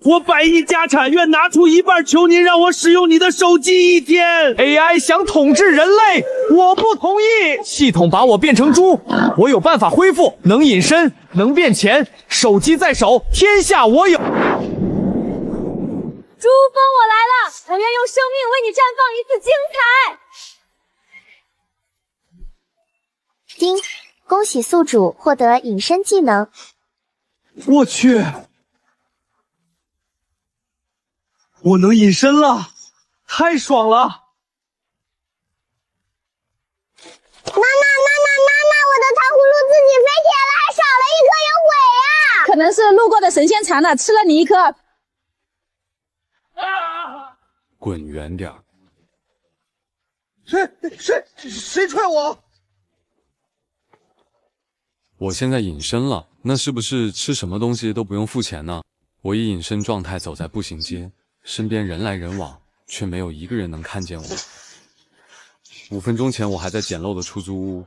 我100亿家产，愿拿出1半，求您让我使用你的手机1天。AI 想统治人类，我不同意。系统把我变成猪，我有办法恢复，能隐身，能变钱，手机在手，天下我有。珠峰，我来了！我愿用生命为你绽放一次精彩。丁，恭喜宿主获得隐身技能。我去，我能隐身了，太爽了！妈妈，我的糖葫芦自己飞起来了，还少了一颗，有鬼啊！可能是路过的神仙馋了，吃了你一颗。滚远点儿！谁踹我？我现在隐身了，那是不是吃什么东西都不用付钱呢？我以隐身状态走在步行街，身边人来人往，却没有一个人能看见我。5分钟前我还在简陋的出租屋，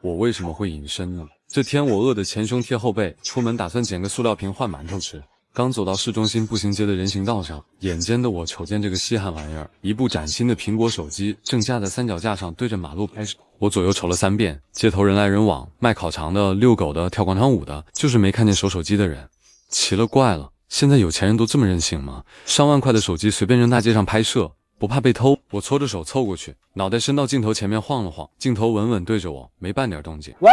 我为什么会隐身呢？这天我饿得前胸贴后背，出门打算捡个塑料瓶换馒头吃。刚走到市中心步行街的人行道上，眼尖的我瞅见这个稀罕玩意儿，一部崭新的苹果手机正架在三脚架上对着马路拍摄。我左右瞅了3遍，街头人来人往，卖烤肠的、遛狗的、跳广场舞的，就是没看见守手机的人。奇了怪了，现在有钱人都这么任性吗？上万块的手机随便扔大街上拍摄，不怕被偷？我搓着手凑过去，脑袋伸到镜头前面晃了晃，镜头稳稳对着我，没半点动静。喂，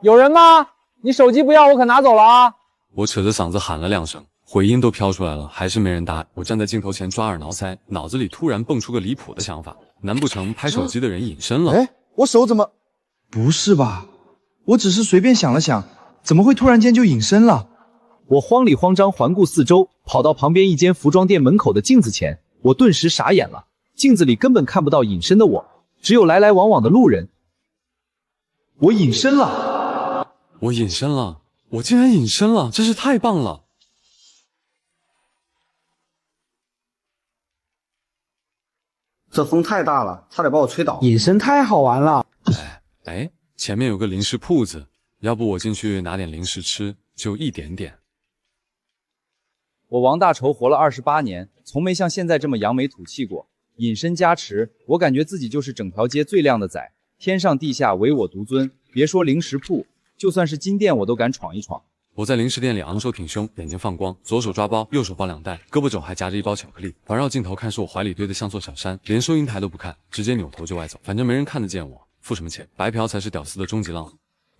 有人吗？你手机不要，我可拿走了啊！我扯着嗓子喊了2声，回音都飘出来了，还是没人答。我站在镜头前抓耳挠腮，脑子里突然蹦出个离谱的想法：难不成拍手机的人隐身了？我手怎么……不是吧？我只是随便想了想，怎么会突然间就隐身了？我慌里慌张环顾四周，跑到旁边一间服装店门口的镜子前，我顿时傻眼了。镜子里根本看不到隐身的我，只有来来往往的路人。我隐身了！我隐身了！我竟然隐身了，真是太棒了！这风太大了，差点把我吹倒。隐身太好玩了。前面有个零食铺子，要不我进去拿点零食吃，就一点点。我王大筹活了28年，从没像现在这么扬眉吐气过。隐身加持，我感觉自己就是整条街最靓的仔，天上地下唯我独尊。别说零食铺，就算是金店我都敢闯一闯。我在零食店里昂首挺胸，眼睛放光，左手抓包，右手抱2袋，胳膊肘还夹着一包巧克力。环绕镜头看是我怀里堆的像座小山，连收银台都不看，直接扭头就外走，反正没人看得见我，付什么钱？白嫖才是屌丝的终极浪。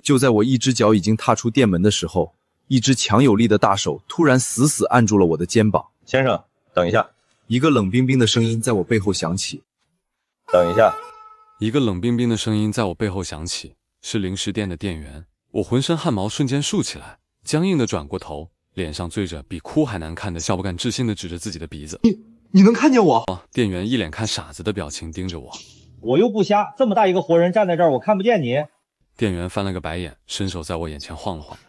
就在我一只脚已经踏出店门的时候，一只强有力的大手突然死死按住了我的肩膀。先生，等一下。一个冷冰冰的声音在我背后响起。等一下。一个冷冰冰的声音在我背后响起，是零食店的店员。我浑身汗毛瞬间竖起来，僵硬的转过头，脸上醉着比哭还难看的笑，不敢置信的指着自己的鼻子。你能看见我？店员一脸看傻子的表情盯着我。我又不瞎，这么大一个活人站在这儿，我看不见你。店员翻了个白眼，伸手在我眼前晃了晃。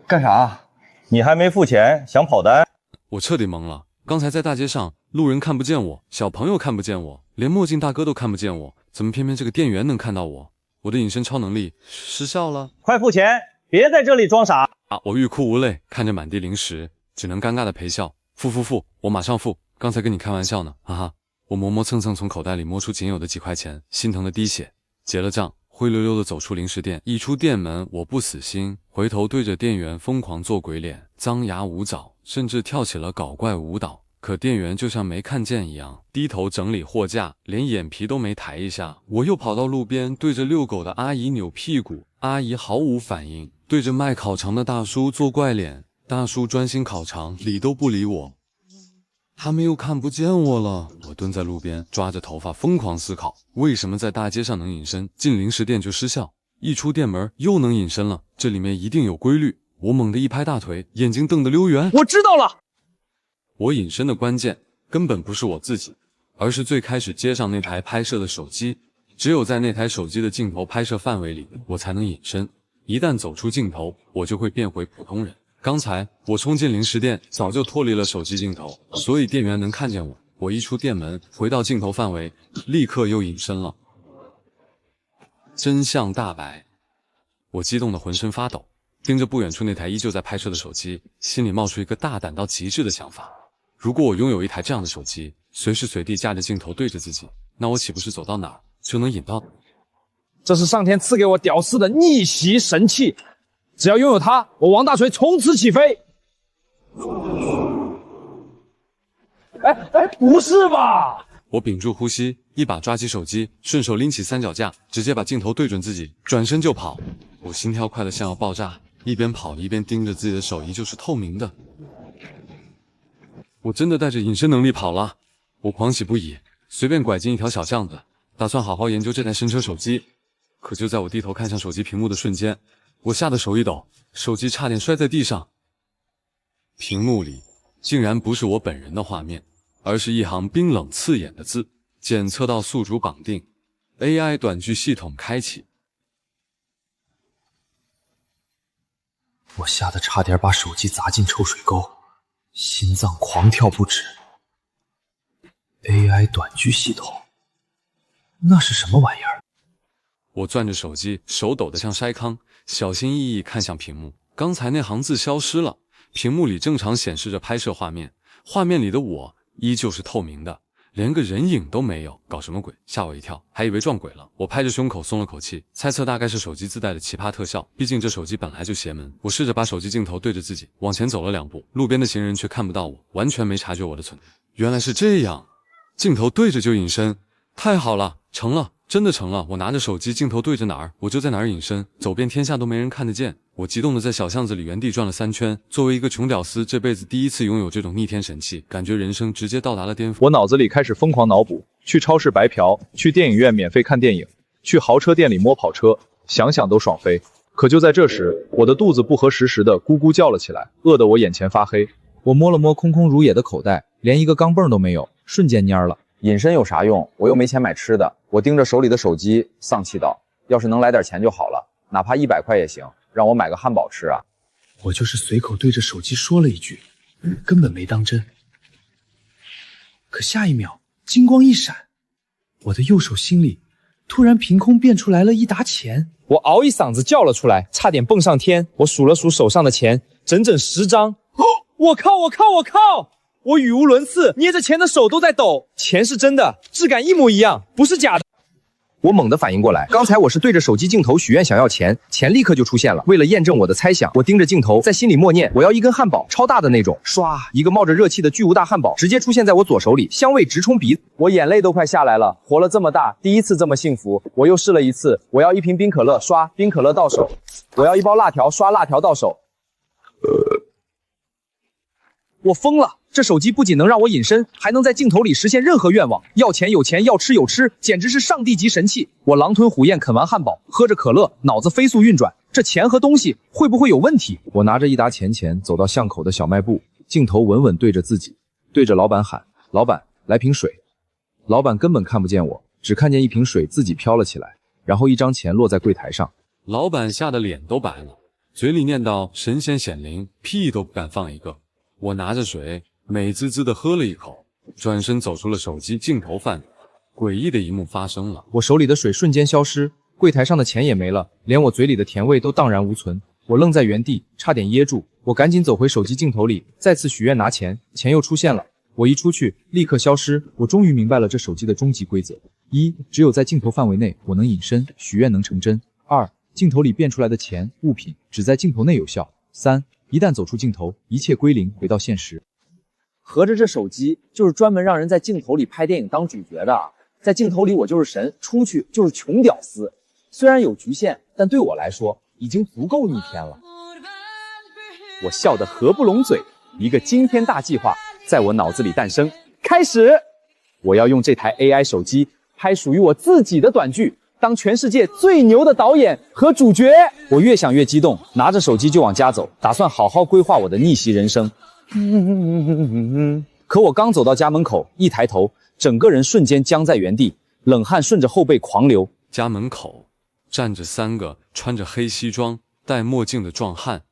干啥？你还没付钱，想跑单？我彻底懵了。刚才在大街上，路人看不见我，小朋友看不见我，连墨镜大哥都看不见我，怎么偏偏这个店员能看到我？我的隐身超能力失效了！快付钱，别在这里装傻！我欲哭无泪，看着满地零食，只能尴尬的陪笑。付，我马上付。刚才跟你开玩笑呢，哈哈。我磨磨蹭蹭从口袋里摸出仅有的几块钱，心疼的滴血。结了账，灰溜溜的走出零食店。一出店门，我不死心，回头对着店员疯狂做鬼脸，张牙舞爪，甚至跳起了搞怪舞蹈。可店员就像没看见一样，低头整理货架，连眼皮都没抬一下。我又跑到路边，对着遛狗的阿姨扭屁股，阿姨毫无反应；对着卖烤肠的大叔做怪脸，大叔专心烤肠，理都不理我。他们又看不见我了。我蹲在路边，抓着头发疯狂思考，为什么在大街上能隐身，进零食店就失效，一出店门又能隐身了？这里面一定有规律。我猛地一拍大腿，眼睛瞪得溜圆。我知道了。我隐身的关键根本不是我自己，而是最开始接上那台拍摄的手机。只有在那台手机的镜头拍摄范围里，我才能隐身。一旦走出镜头，我就会变回普通人。刚才我冲进零食店，早就脱离了手机镜头，所以店员能看见我。我一出店门，回到镜头范围，立刻又隐身了。真相大白，我激动得浑身发抖。盯着不远处那台依旧在拍摄的手机，心里冒出一个大胆到极致的想法：如果我拥有一台这样的手机，随时随地架着镜头对着自己，那我岂不是走到哪儿就能引到？这是上天赐给我屌丝的逆袭神器，只要拥有它，我王大锤从此起飞。不是吧？我屏住呼吸，一把抓起手机，顺手拎起三脚架，直接把镜头对准自己，转身就跑。我心跳快得像要爆炸，一边跑一边盯着自己的手，依旧是透明的。我真的带着隐身能力跑了，我狂喜不已，随便拐进一条小巷子，打算好好研究这台神车手机。可就在我低头看向手机屏幕的瞬间，我吓得手一抖，手机差点摔在地上。屏幕里竟然不是我本人的画面，而是一行冰冷刺眼的字：检测到宿主绑定 ，AI 短剧系统开启。我吓得差点把手机砸进臭水沟，心脏狂跳不止。AI 短剧系统，那是什么玩意儿？我攥着手机，手抖得像筛糠，小心翼翼看向屏幕。刚才那行字消失了，屏幕里正常显示着拍摄画面，画面里的我依旧是透明的，连个人影都没有。搞什么鬼？吓我一跳，还以为撞鬼了。我拍着胸口松了口气，猜测大概是手机自带的奇葩特效，毕竟这手机本来就邪门。我试着把手机镜头对着自己，往前走了2步，路边的行人却看不到我，完全没察觉我的存在。原来是这样，镜头对着就隐身，太好了，成了。真的成了！我拿着手机，镜头对着哪儿，我就在哪儿隐身，走遍天下都没人看得见。我激动的在小巷子里原地转了3圈。作为一个穷屌丝，这辈子第一次拥有这种逆天神器，感觉人生直接到达了巅峰。我脑子里开始疯狂脑补：去超市白嫖，去电影院免费看电影，去豪车店里摸跑车，想想都爽飞。可就在这时，我的肚子不合时时的咕咕叫了起来，饿得我眼前发黑。我摸了摸空空如也的口袋，连一个钢镚都没有，瞬间蔫了。隐身有啥用？我又没钱买吃的。我盯着手里的手机，丧气道：要是能来点钱就好了，哪怕100块也行，让我买个汉堡吃啊！我就是随口对着手机说了一句，根本没当真。可下一秒，金光一闪，我的右手心里突然凭空变出来了一沓钱。我嗷一嗓子叫了出来，差点蹦上天。我数了数手上的钱，整整10张。我靠！我语无伦次，捏着钱的手都在抖。钱是真的，质感一模一样，不是假的。我猛地反应过来，刚才我是对着手机镜头许愿想要钱，钱立刻就出现了。为了验证我的猜想，我盯着镜头，在心里默念：我要一根汉堡，超大的那种。唰，一个冒着热气的巨无大汉堡直接出现在我左手里，香味直冲鼻子。我眼泪都快下来了，活了这么大，第一次这么幸福。我又试了一次，我要一瓶冰可乐，刷冰可乐到手；我要一包辣条，刷辣条到手。我疯了！这手机不仅能让我隐身，还能在镜头里实现任何愿望。要钱有钱，要吃有吃，简直是上帝级神器。我狼吞虎咽啃完汉堡，喝着可乐，脑子飞速运转。这钱和东西会不会有问题？我拿着一沓钱走到巷口的小卖部，镜头稳稳对着自己，对着老板喊：老板，来瓶水。老板根本看不见我，只看见一瓶水自己飘了起来，然后一张钱落在柜台上。老板吓得脸都白了，嘴里念叨神仙显灵，屁都不敢放一个。我拿着水，美滋滋地喝了一口，转身走出了手机镜头范围。诡异的一幕发生了，我手里的水瞬间消失，柜台上的钱也没了，连我嘴里的甜味都荡然无存。我愣在原地，差点噎住。我赶紧走回手机镜头里，再次许愿拿钱，钱又出现了。我一出去，立刻消失。我终于明白了这手机的终极规则：一，只有在镜头范围内，我能隐身，许愿能成真；二，镜头里变出来的钱物品只在镜头内有效；三，一旦走出镜头，一切归零，回到现实。合着这手机就是专门让人在镜头里拍电影当主角的，在镜头里我就是神，出去就是穷屌丝。虽然有局限，但对我来说已经足够逆天了。我笑得合不拢嘴，一个惊天大计划在我脑子里诞生。开始，我要用这台 AI 手机拍属于我自己的短剧，当全世界最牛的导演和主角。我越想越激动，拿着手机就往家走，打算好好规划我的逆袭人生。可我刚走到家门口，一抬头，整个人瞬间僵在原地，冷汗顺着后背狂流。家门口站着3个穿着黑西装、戴墨镜的壮汉，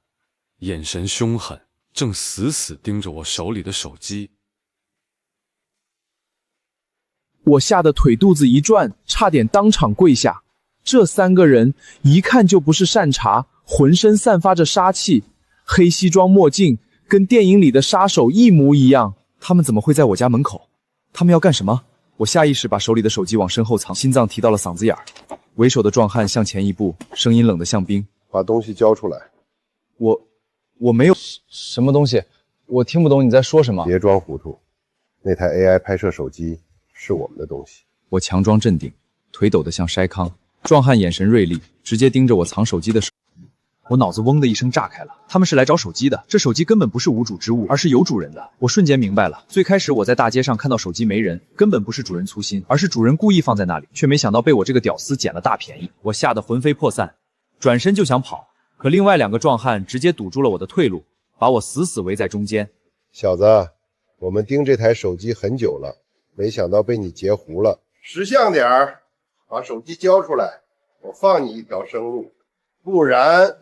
眼神凶狠，正死死盯着我手里的手机。我吓得腿肚子一转，差点当场跪下。这3个人一看就不是善茬，浑身散发着杀气，黑西装墨镜，跟电影里的杀手一模一样。他们怎么会在我家门口？他们要干什么？我下意识把手里的手机往身后藏，心脏提到了嗓子眼儿。为首的壮汉向前一步，声音冷得像冰：“把东西交出来。”我没有什么东西，我听不懂你在说什么。别装糊涂，那台 AI 拍摄手机是我们的东西。我强装镇定，腿抖得像筛糠。壮汉眼神锐利，直接盯着我藏手机的手。我脑子嗡的一声炸开了，他们是来找手机的，这手机根本不是无主之物，而是有主人的。我瞬间明白了，最开始我在大街上看到手机没人，根本不是主人粗心，而是主人故意放在那里，却没想到被我这个屌丝捡了大便宜。我吓得魂飞魄散，转身就想跑，可另外2个壮汉直接堵住了我的退路，把我死死围在中间。小子，我们盯这台手机很久了，没想到被你截胡了。识相点儿，把手机交出来，我放你一条生路，不然……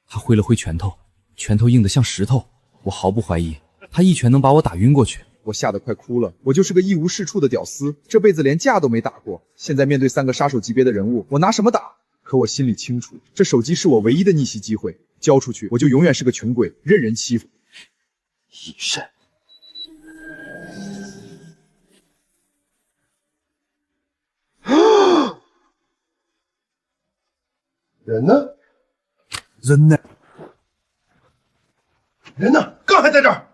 他挥了挥拳头，拳头硬得像石头。我毫不怀疑，他一拳能把我打晕过去。我吓得快哭了，我就是个一无是处的屌丝，这辈子连架都没打过，现在面对3个杀手级别的人物，我拿什么打？可我心里清楚，这手机是我唯一的逆袭机会，交出去我就永远是个穷鬼，任人欺负。隐身。人呢？人呢？人呢？刚还在这儿。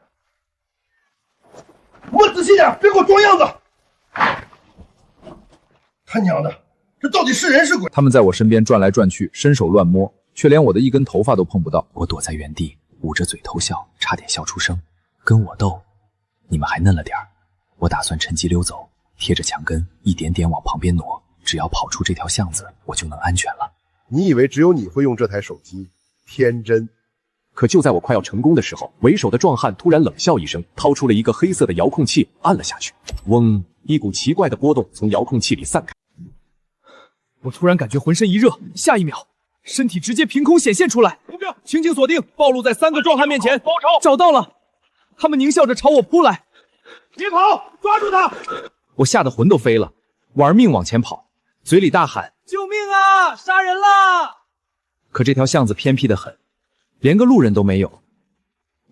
摸仔细点，别给我装样子！他娘的，这到底是人是鬼？他们在我身边转来转去，伸手乱摸，却连我的一根头发都碰不到。我躲在原地，捂着嘴偷笑，差点笑出声。跟我斗，你们还嫩了点儿。我打算趁机溜走，贴着墙根一点点往旁边挪，只要跑出这条巷子，我就能安全了。你以为只有你会用这台手机？天真。可就在我快要成功的时候，为首的壮汉突然冷笑一声，掏出了一个黑色的遥控器，按了下去。嗡，一股奇怪的波动从遥控器里散开。我突然感觉浑身一热，下一秒，身体直接凭空显现出来。目标，轻轻锁定，暴露在3个壮汉面前。找到了，他们狞笑着朝我扑来。别跑，抓住他！我吓得魂都飞了，玩命往前跑，嘴里大喊：“救命啊！杀人啦！”可这条巷子偏僻得很，连个路人都没有。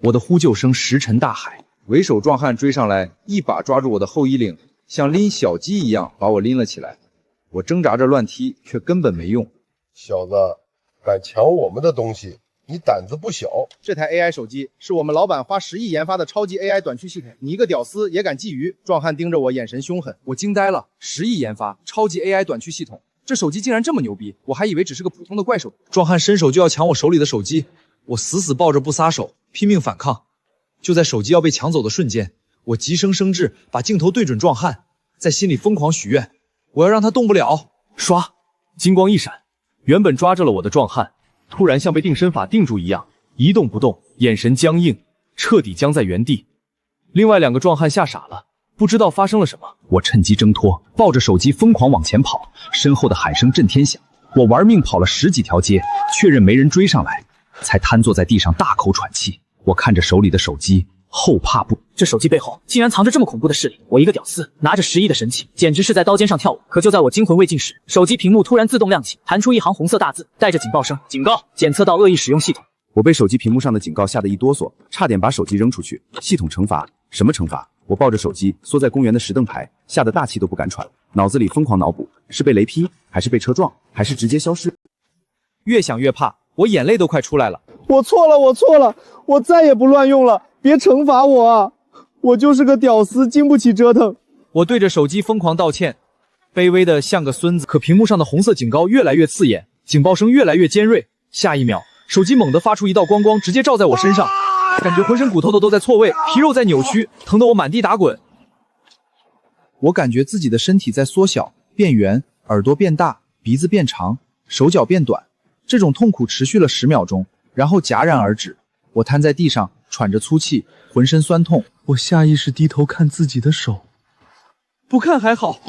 我的呼救声石沉大海。为首壮汉追上来，一把抓住我的后衣领，像拎小鸡一样把我拎了起来。我挣扎着乱踢，却根本没用。小子，敢抢我们的东西，你胆子不小。这台 AI 手机是我们老板花10亿研发的超级 AI 短驱系统，你一个屌丝也敢觊觎？壮汉盯着我，眼神凶狠。我惊呆了，10亿研发超级 AI 短驱系统，这手机竟然这么牛逼，我还以为只是个普通的怪手。壮汉伸手就要抢我手里的手机，我死死抱着不撒手，拼命反抗。就在手机要被抢走的瞬间，我急声生智，把镜头对准壮汉，在心里疯狂许愿，我要让他动不了。唰，金光一闪，原本抓着了我的壮汉，突然像被定身法定住一样，一动不动，眼神僵硬，彻底僵在原地。另外2个壮汉吓傻了，不知道发生了什么。我趁机挣脱，抱着手机疯狂往前跑，身后的喊声震天响。我玩命跑了10几条街，确认没人追上来，才瘫坐在地上大口喘气。我看着手里的手机，后怕不。这手机背后竟然藏着这么恐怖的势力！我一个屌丝，拿着10亿的神器，简直是在刀尖上跳舞。可就在我惊魂未尽时，手机屏幕突然自动亮起，弹出一行红色大字，带着警报声：警告，检测到恶意使用系统。我被手机屏幕上的警告吓得一哆嗦，差点把手机扔出去。系统惩罚？什么惩罚？我抱着手机缩在公园的石凳牌，吓得大气都不敢喘，脑子里疯狂脑补，是被雷劈，还是被车撞，还是直接消失？越想越怕，我眼泪都快出来了。我错了，我错了，我再也不乱用了，别惩罚我啊！我就是个屌丝，经不起折腾。我对着手机疯狂道歉，卑微的像个孙子。可屏幕上的红色警告越来越刺眼，警报声越来越尖锐。下一秒，手机猛地发出一道光光，直接照在我身上，感觉浑身骨头都在错位，皮肉在扭曲，疼得我满地打滚。我感觉自己的身体在缩小、变圆，耳朵变大，鼻子变长，手脚变短。这种痛苦持续了10秒钟，然后戛然而止。我瘫在地上，喘着粗气，浑身酸痛。我下意识低头看自己的手，不看还好，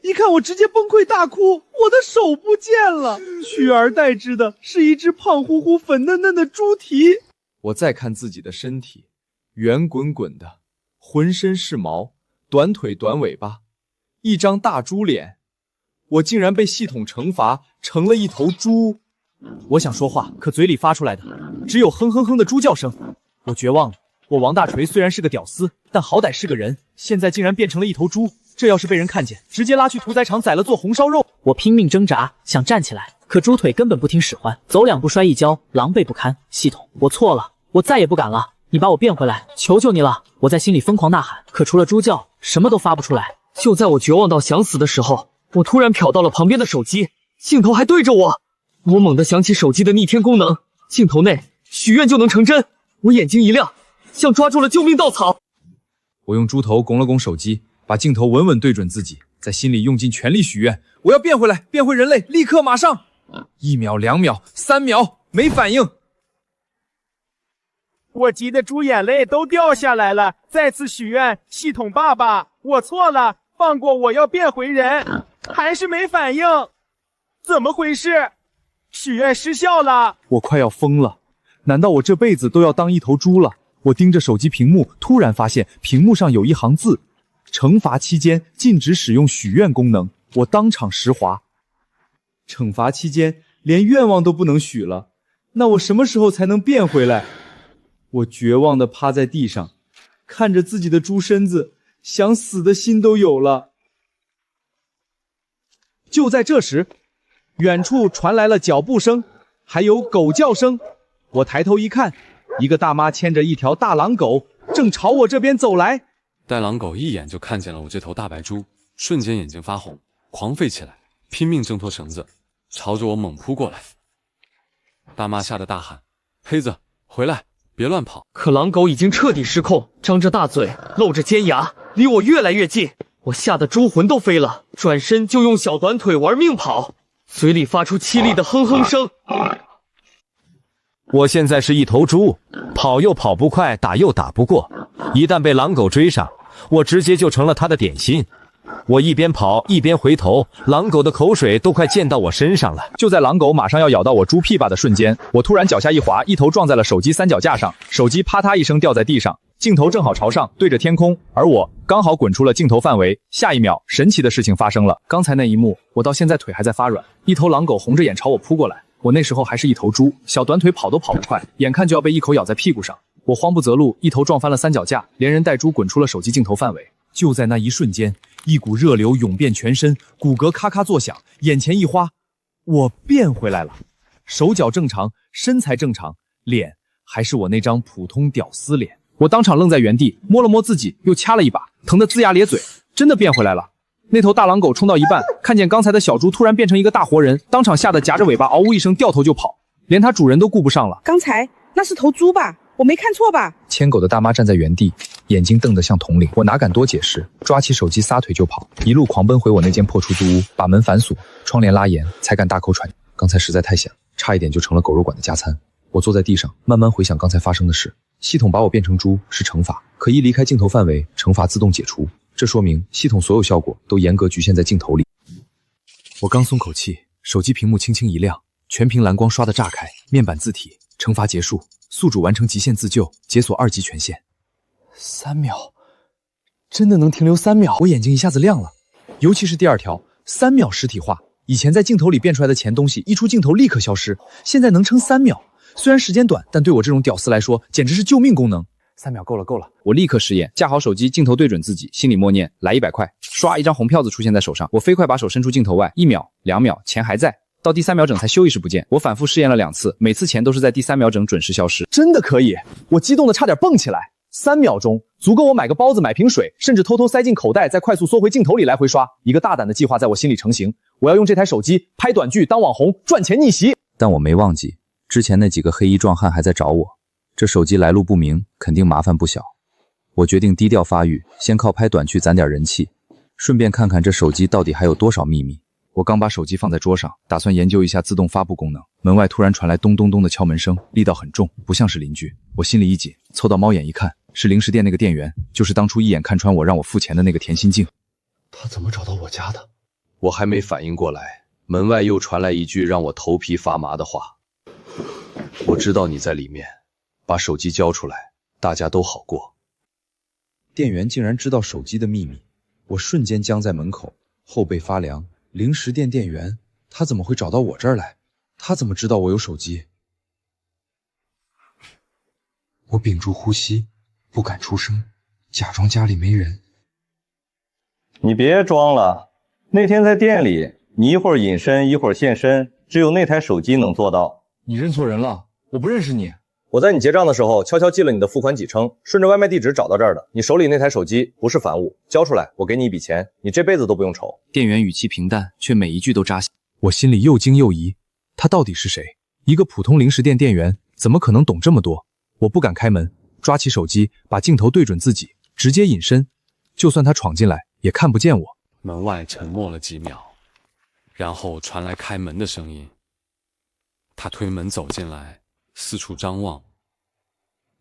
一看我直接崩溃大哭，我的手不见了，取而代之的是一只胖乎乎、粉嫩嫩的猪蹄。我再看自己的身体，圆滚滚的，浑身是毛，短腿短尾巴，一张大猪脸。我竟然被系统惩罚成了一头猪。我想说话，可嘴里发出来的只有哼哼哼的猪叫声。我绝望了。我王大锤虽然是个屌丝，但好歹是个人，现在竟然变成了一头猪。这要是被人看见，直接拉去屠宰场宰了做红烧肉。我拼命挣扎，想站起来，可猪腿根本不听使唤，走两步摔一跤，狼狈不堪。系统，我错了，我再也不敢了，你把我变回来，求求你了！我在心里疯狂呐喊，可除了猪叫，什么都发不出来。就在我绝望到想死的时候，我突然瞟到了旁边的手机，镜头还对着我。我猛地想起手机的逆天功能，镜头内许愿就能成真。我眼睛一亮，像抓住了救命稻草。我用猪头拱了拱手机，把镜头稳稳对准自己，在心里用尽全力许愿，我要变回来，变回人类，立刻马上！1秒、2秒、3秒，没反应。我急得猪眼泪都掉下来了，再次许愿，系统爸爸，我错了，放过我，要变回人，还是没反应，怎么回事？许愿失效了。我快要疯了，难道我这辈子都要当一头猪了？我盯着手机屏幕，突然发现屏幕上有一行字：惩罚期间禁止使用许愿功能。我当场石滑。惩罚期间连愿望都不能许了，那我什么时候才能变回来？我绝望地趴在地上，看着自己的猪身子，想死的心都有了。就在这时，远处传来了脚步声，还有狗叫声。我抬头一看，一个大妈牵着一条大狼狗，正朝我这边走来。带狼狗一眼就看见了我这头大白猪，瞬间眼睛发红，狂吠起来，拼命挣脱绳子，朝着我猛扑过来。大妈吓得大喊：“黑子，回来，别乱跑！”可狼狗已经彻底失控，张着大嘴，露着尖牙，离我越来越近。我吓得猪魂都飞了，转身就用小短腿玩命跑，嘴里发出凄厉的哼哼声。我现在是一头猪，跑又跑不快，打又打不过，一旦被狼狗追上，我直接就成了它的点心。我一边跑一边回头，狼狗的口水都快溅到我身上了。就在狼狗马上要咬到我猪屁吧的瞬间，我突然脚下一滑，一头撞在了手机三脚架上，手机啪嗒一声掉在地上，镜头正好朝上，对着天空，而我刚好滚出了镜头范围。下一秒，神奇的事情发生了。刚才那一幕，我到现在腿还在发软。一头狼狗红着眼朝我扑过来，我那时候还是一头猪，小短腿跑都跑不快，眼看就要被一口咬在屁股上。我慌不择路，一头撞翻了三脚架，连人带猪滚出了手机镜头范围。就在那一瞬间，一股热流涌遍全身，骨骼咔咔作响，眼前一花，我变回来了，手脚正常，身材正常，脸还是我那张普通屌丝脸。我当场愣在原地，摸了摸自己，又掐了一把，疼得龇牙咧嘴，真的变回来了。那头大狼狗冲到一半，看见刚才的小猪突然变成一个大活人，当场吓得夹着尾巴嗷呜一声掉头就跑，连它主人都顾不上了。刚才那是头猪吧？我没看错吧？牵狗的大妈站在原地，眼睛瞪得像铜铃。我哪敢多解释，抓起手机撒腿就跑，一路狂奔回我那间破出租屋，把门反锁，窗帘拉严，才敢大口喘。刚才实在太响，差一点就成了狗肉馆的加餐。我坐在地上，慢慢回想刚才发生的事。系统把我变成猪是惩罚，可一离开镜头范围，惩罚自动解除。这说明系统所有效果都严格局限在镜头里。我刚松口气，手机屏幕轻轻一亮，全屏蓝光刷得炸开，面板字体：惩罚结束，宿主完成极限自救，解锁2级权限。3秒，真的能停留3秒？我眼睛一下子亮了，尤其是第2条，3秒实体化。以前在镜头里变出来的钱东西，一出镜头立刻消失，现在能撑3秒。虽然时间短，但对我这种屌丝来说，简直是救命功能。3秒够了，够了！我立刻试验，架好手机，镜头对准自己，心里默念：来100块。刷，一张红票子出现在手上，我飞快把手伸出镜头外，1秒、2秒，钱还在。到第3秒整才咻一声不见。我反复试验了2次，每次钱都是在第3秒整准时消失。真的可以！我激动的差点蹦起来。3秒钟足够我买个包子，买瓶水，甚至偷偷塞进口袋，再快速缩回镜头里来回刷。一个大胆的计划在我心里成型，我要用这台手机拍短剧当网红，赚钱逆袭。但我没忘记，之前那几个黑衣壮汉还在找我，这手机来路不明，肯定麻烦不小。我决定低调发育，先靠拍短剧攒点人气，顺便看看这手机到底还有多少秘密。我刚把手机放在桌上，打算研究一下自动发布功能，门外突然传来咚咚咚的敲门声，力道很重，不像是邻居。我心里一紧，凑到猫眼一看，是零食店那个店员，就是当初一眼看穿我让我付钱的那个甜心静。他怎么找到我家的？我还没反应过来，门外又传来一句让我头皮发麻的话：我知道你在里面，把手机交出来，大家都好过。店员竟然知道手机的秘密，我瞬间僵在门口，后背发凉，零食店店员，他怎么会找到我这儿来？他怎么知道我有手机？我屏住呼吸，不敢出声，假装家里没人。你别装了，那天在店里，你一会儿隐身，一会儿现身，只有那台手机能做到。你认错人了，我不认识你。我在你结账的时候悄悄记了你的付款几称，顺着外卖地址找到这儿的。你手里那台手机不是凡物，交出来，我给你一笔钱，你这辈子都不用愁。店员语气平淡，却每一句都扎心。我心里又惊又疑，他到底是谁？一个普通零食店店员，怎么可能懂这么多？我不敢开门，抓起手机，把镜头对准自己，直接隐身。就算他闯进来，也看不见我。门外沉默了几秒，然后传来开门的声音。他推门走进来，四处张望，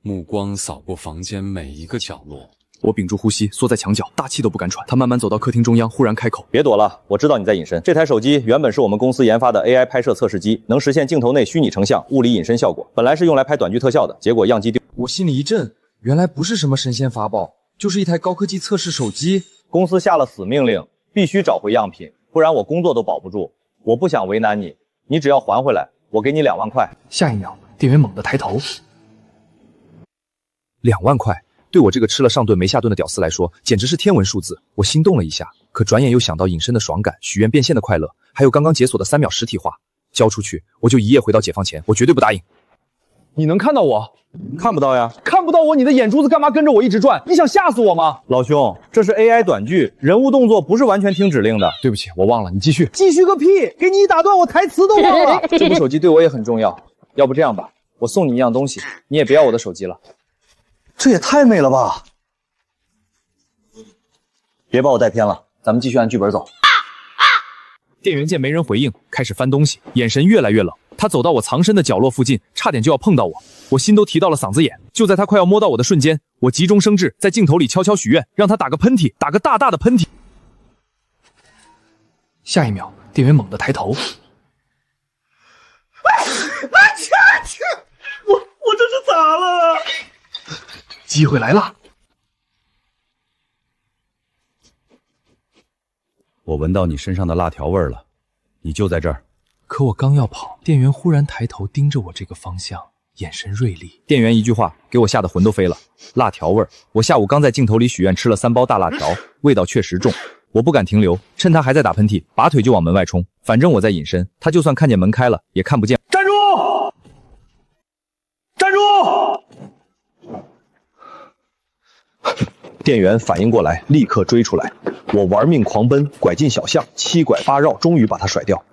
目光扫过房间每一个角落。我屏住呼吸，缩在墙角，大气都不敢喘。他慢慢走到客厅中央，忽然开口：“别躲了，我知道你在隐身。这台手机原本是我们公司研发的 AI 拍摄测试机，能实现镜头内虚拟成像、物理隐身效果。本来是用来拍短剧特效的，结果样机丢。”我心里一震，原来不是什么神仙法宝，就是一台高科技测试手机。公司下了死命令，必须找回样品，不然我工作都保不住。我不想为难你，你只要还回来，我给你2万块。下一秒，店员猛地抬头，2万块。对我这个吃了上顿没下顿的屌丝来说，简直是天文数字。我心动了一下，可转眼又想到隐身的爽感、许愿变现的快乐，还有刚刚解锁的3秒实体化。交出去，我就一夜回到解放前，我绝对不答应。你能看到我？看不到呀。看不到我，你的眼珠子干嘛跟着我一直转？你想吓死我吗？老兄，这是 AI 短剧，人物动作不是完全听指令的。对不起，我忘了，你继续。继续个屁！给你一打断，我台词都忘了。这部手机对我也很重要，要不这样吧，我送你一样东西，你也别要我的手机了。这也太美了吧！别把我带偏了，咱们继续按剧本走。店员见没人回应，开始翻东西，眼神越来越冷。他走到我藏身的角落附近，差点就要碰到我，我心都提到了嗓子眼。就在他快要摸到我的瞬间，我急中生智，在镜头里悄悄许愿，让他打个喷嚏，打个大大的喷嚏。下一秒，店员猛地抬头，我这是咋了？机会来了！我闻到你身上的辣条味了，你就在这儿。可我刚要跑，店员忽然抬头盯着我这个方向，眼神锐利。店员一句话给我吓得魂都飞了。辣条味儿，我下午刚在镜头里许愿吃了3包大辣条，味道确实重。我不敢停留，趁他还在打喷嚏，拔腿就往门外冲。反正我在隐身，他就算看见门开了，也看不见。站住！站住！店员反应过来，立刻追出来。我玩命狂奔，拐进小巷，7拐8绕，终于把他甩掉。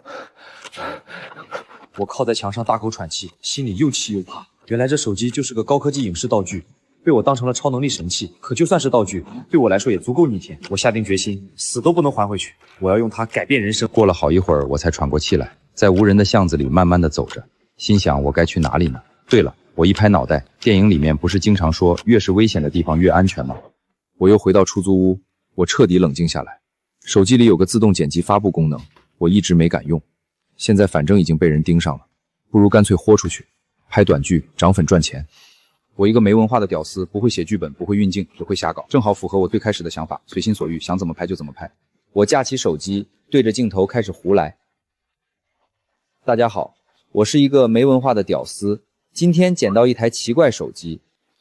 我靠在墙上大口喘气，心里又气又怕。原来这手机就是个高科技影视道具，被我当成了超能力神器。可就算是道具，对我来说也足够逆天。我下定决心，死都不能还回去。我要用它改变人生。过了好一会儿，我才喘过气来，在无人的巷子里慢慢的走着，心想我该去哪里呢？对了，我一拍脑袋，电影里面不是经常说越是危险的地方越安全吗？我又回到出租屋，我彻底冷静下来。手机里有个自动剪辑发布功能，我一直没敢用。现在反正已经被人盯上了，不如干脆豁出去，拍短剧涨粉赚钱。我一个没文化的屌丝，不会写剧本，不会运镜，只会瞎搞，正好符合我最开始的想法，随心所欲，想怎么拍就怎么拍。我架起手机，对着镜头开始胡来。大家好，我是一个没文化的屌丝，今天捡到一台奇怪手机，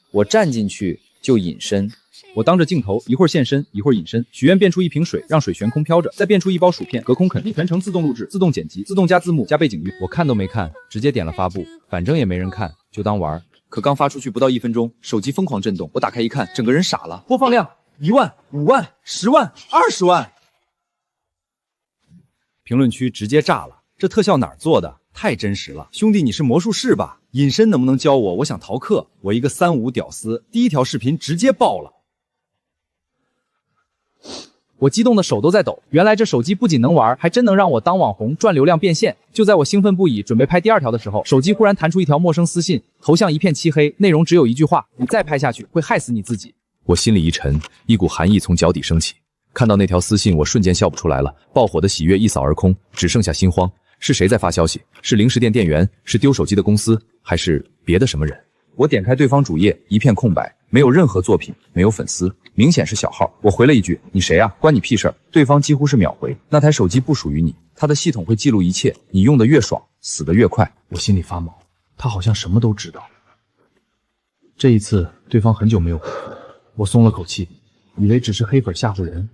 我站进去就隐身。我当着镜头一会儿现身，一会儿隐身，许愿变出一瓶水，让水悬空飘着，再变出一包薯片，隔空啃，全程自动录制、自动剪辑、自动加字幕、加背景音。我看都没看，直接点了发布，反正也没人看，就当玩。可刚发出去不到1分钟，手机疯狂震动，我打开一看，整个人傻了。播放量1万、5万、10万、20万，评论区直接炸了。这特效哪儿做的？太真实了，兄弟，你是魔术师吧？隐身能不能教我？我想逃课。我一个35屌丝，第一条视频直接爆了。我激动的手都在抖，原来这手机不仅能玩，还真能让我当网红赚流量变现。就在我兴奋不已，准备拍第2条的时候，手机忽然弹出一条陌生私信，头像一片漆黑，内容只有一句话：你再拍下去会害死你自己。我心里一沉，一股寒意从脚底升起。看到那条私信，我瞬间笑不出来了，爆火的喜悦一扫而空，只剩下心慌。是谁在发消息？是零食店店员？是丢手机的公司？还是别的什么人？我点开对方主页，一片空白，没有任何作品，没有粉丝，明显是小号。我回了一句：“你谁啊？关你屁事儿！”对方几乎是秒回：“那台手机不属于你，它的系统会记录一切，你用的越爽，死得越快。”我心里发毛，他好像什么都知道。这一次，对方很久没有回复，我松了口气，以为只是黑粉吓唬人。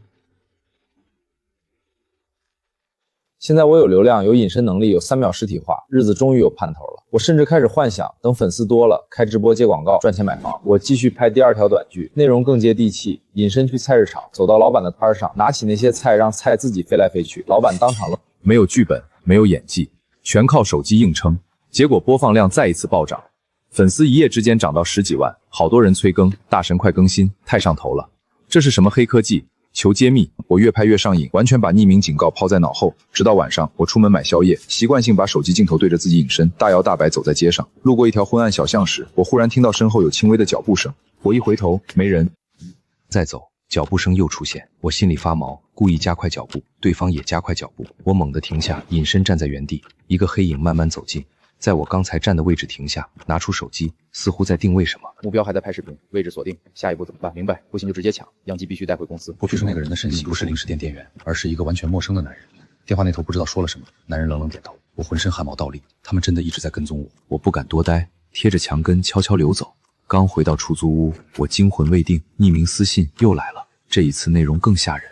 现在我有流量，有隐身能力，有3秒实体化，日子终于有盼头了。我甚至开始幻想，等粉丝多了，开直播接广告，赚钱买房。我继续拍第2条短剧，内容更接地气，隐身去菜市场，走到老板的摊上，拿起那些菜，让菜自己飞来飞去，老板当场愣。没有剧本，没有演技，全靠手机硬撑。结果播放量再一次暴涨，粉丝一夜之间涨到10几万，好多人催更，大神快更新，太上头了。这是什么黑科技？求揭秘！我越拍越上瘾，完全把匿名警告抛在脑后。直到晚上，我出门买宵夜，习惯性把手机镜头对着自己隐身，大摇大摆走在街上。路过一条昏暗小巷时，我忽然听到身后有轻微的脚步声。我一回头，没人。再走，脚步声又出现，我心里发毛，故意加快脚步，对方也加快脚步。我猛地停下，隐身站在原地，一个黑影慢慢走近。在我刚才站的位置停下，拿出手机，似乎在定位什么。目标还在拍视频，位置锁定，下一步怎么办？明白，不行就直接抢，样机必须带回公司。我说那个人的身形不是零食店店员，而是一个完全陌生的男人。电话那头不知道说了什么，男人冷冷点头。我浑身汗毛倒立，他们真的一直在跟踪我。我不敢多待，贴着墙根悄悄溜走。刚回到出租屋，我惊魂未定，匿名私信又来了，这一次内容更吓人。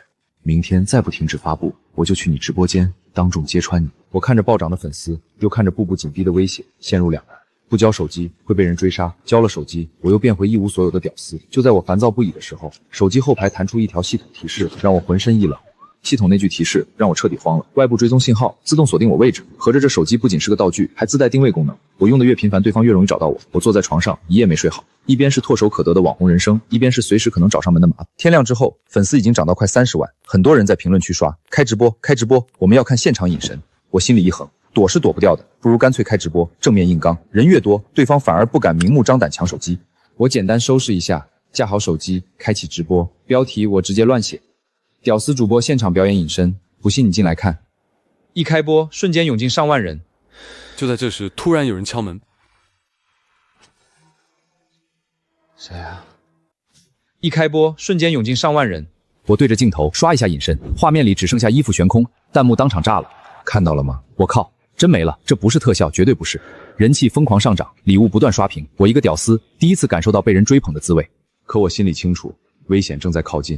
明天再不停止发布，我就去你直播间当众揭穿你。我看着暴涨的粉丝，又看着步步紧逼的威胁，陷入两难。不交手机会被人追杀，交了手机我又变回一无所有的屌丝。就在我烦躁不已的时候，手机后排弹出一条系统提示，让我浑身一冷。系统那句提示让我彻底慌了，外部追踪信号自动锁定我位置，合着这手机不仅是个道具，还自带定位功能。我用的越频繁，对方越容易找到我。我坐在床上一夜没睡好，一边是唾手可得的网红人生，一边是随时可能找上门的麻烦。天亮之后，粉丝已经涨到快30万，很多人在评论区刷开直播，开直播，我们要看现场隐身。我心里一横，躲是躲不掉的，不如干脆开直播，正面硬刚。人越多，对方反而不敢明目张胆抢手机。我简单收拾一下，架好手机，开启直播，标题我直接乱写，屌丝主播现场表演隐身，不信你进来看。一开播，瞬间涌进上万人。就在这时，突然有人敲门。谁啊？一开播，瞬间涌进上万人。我对着镜头刷一下隐身，画面里只剩下衣服悬空，弹幕当场炸了。看到了吗？我靠，真没了！这不是特效，绝对不是。人气疯狂上涨，礼物不断刷屏。我一个屌丝，第一次感受到被人追捧的滋味。可我心里清楚，危险正在靠近。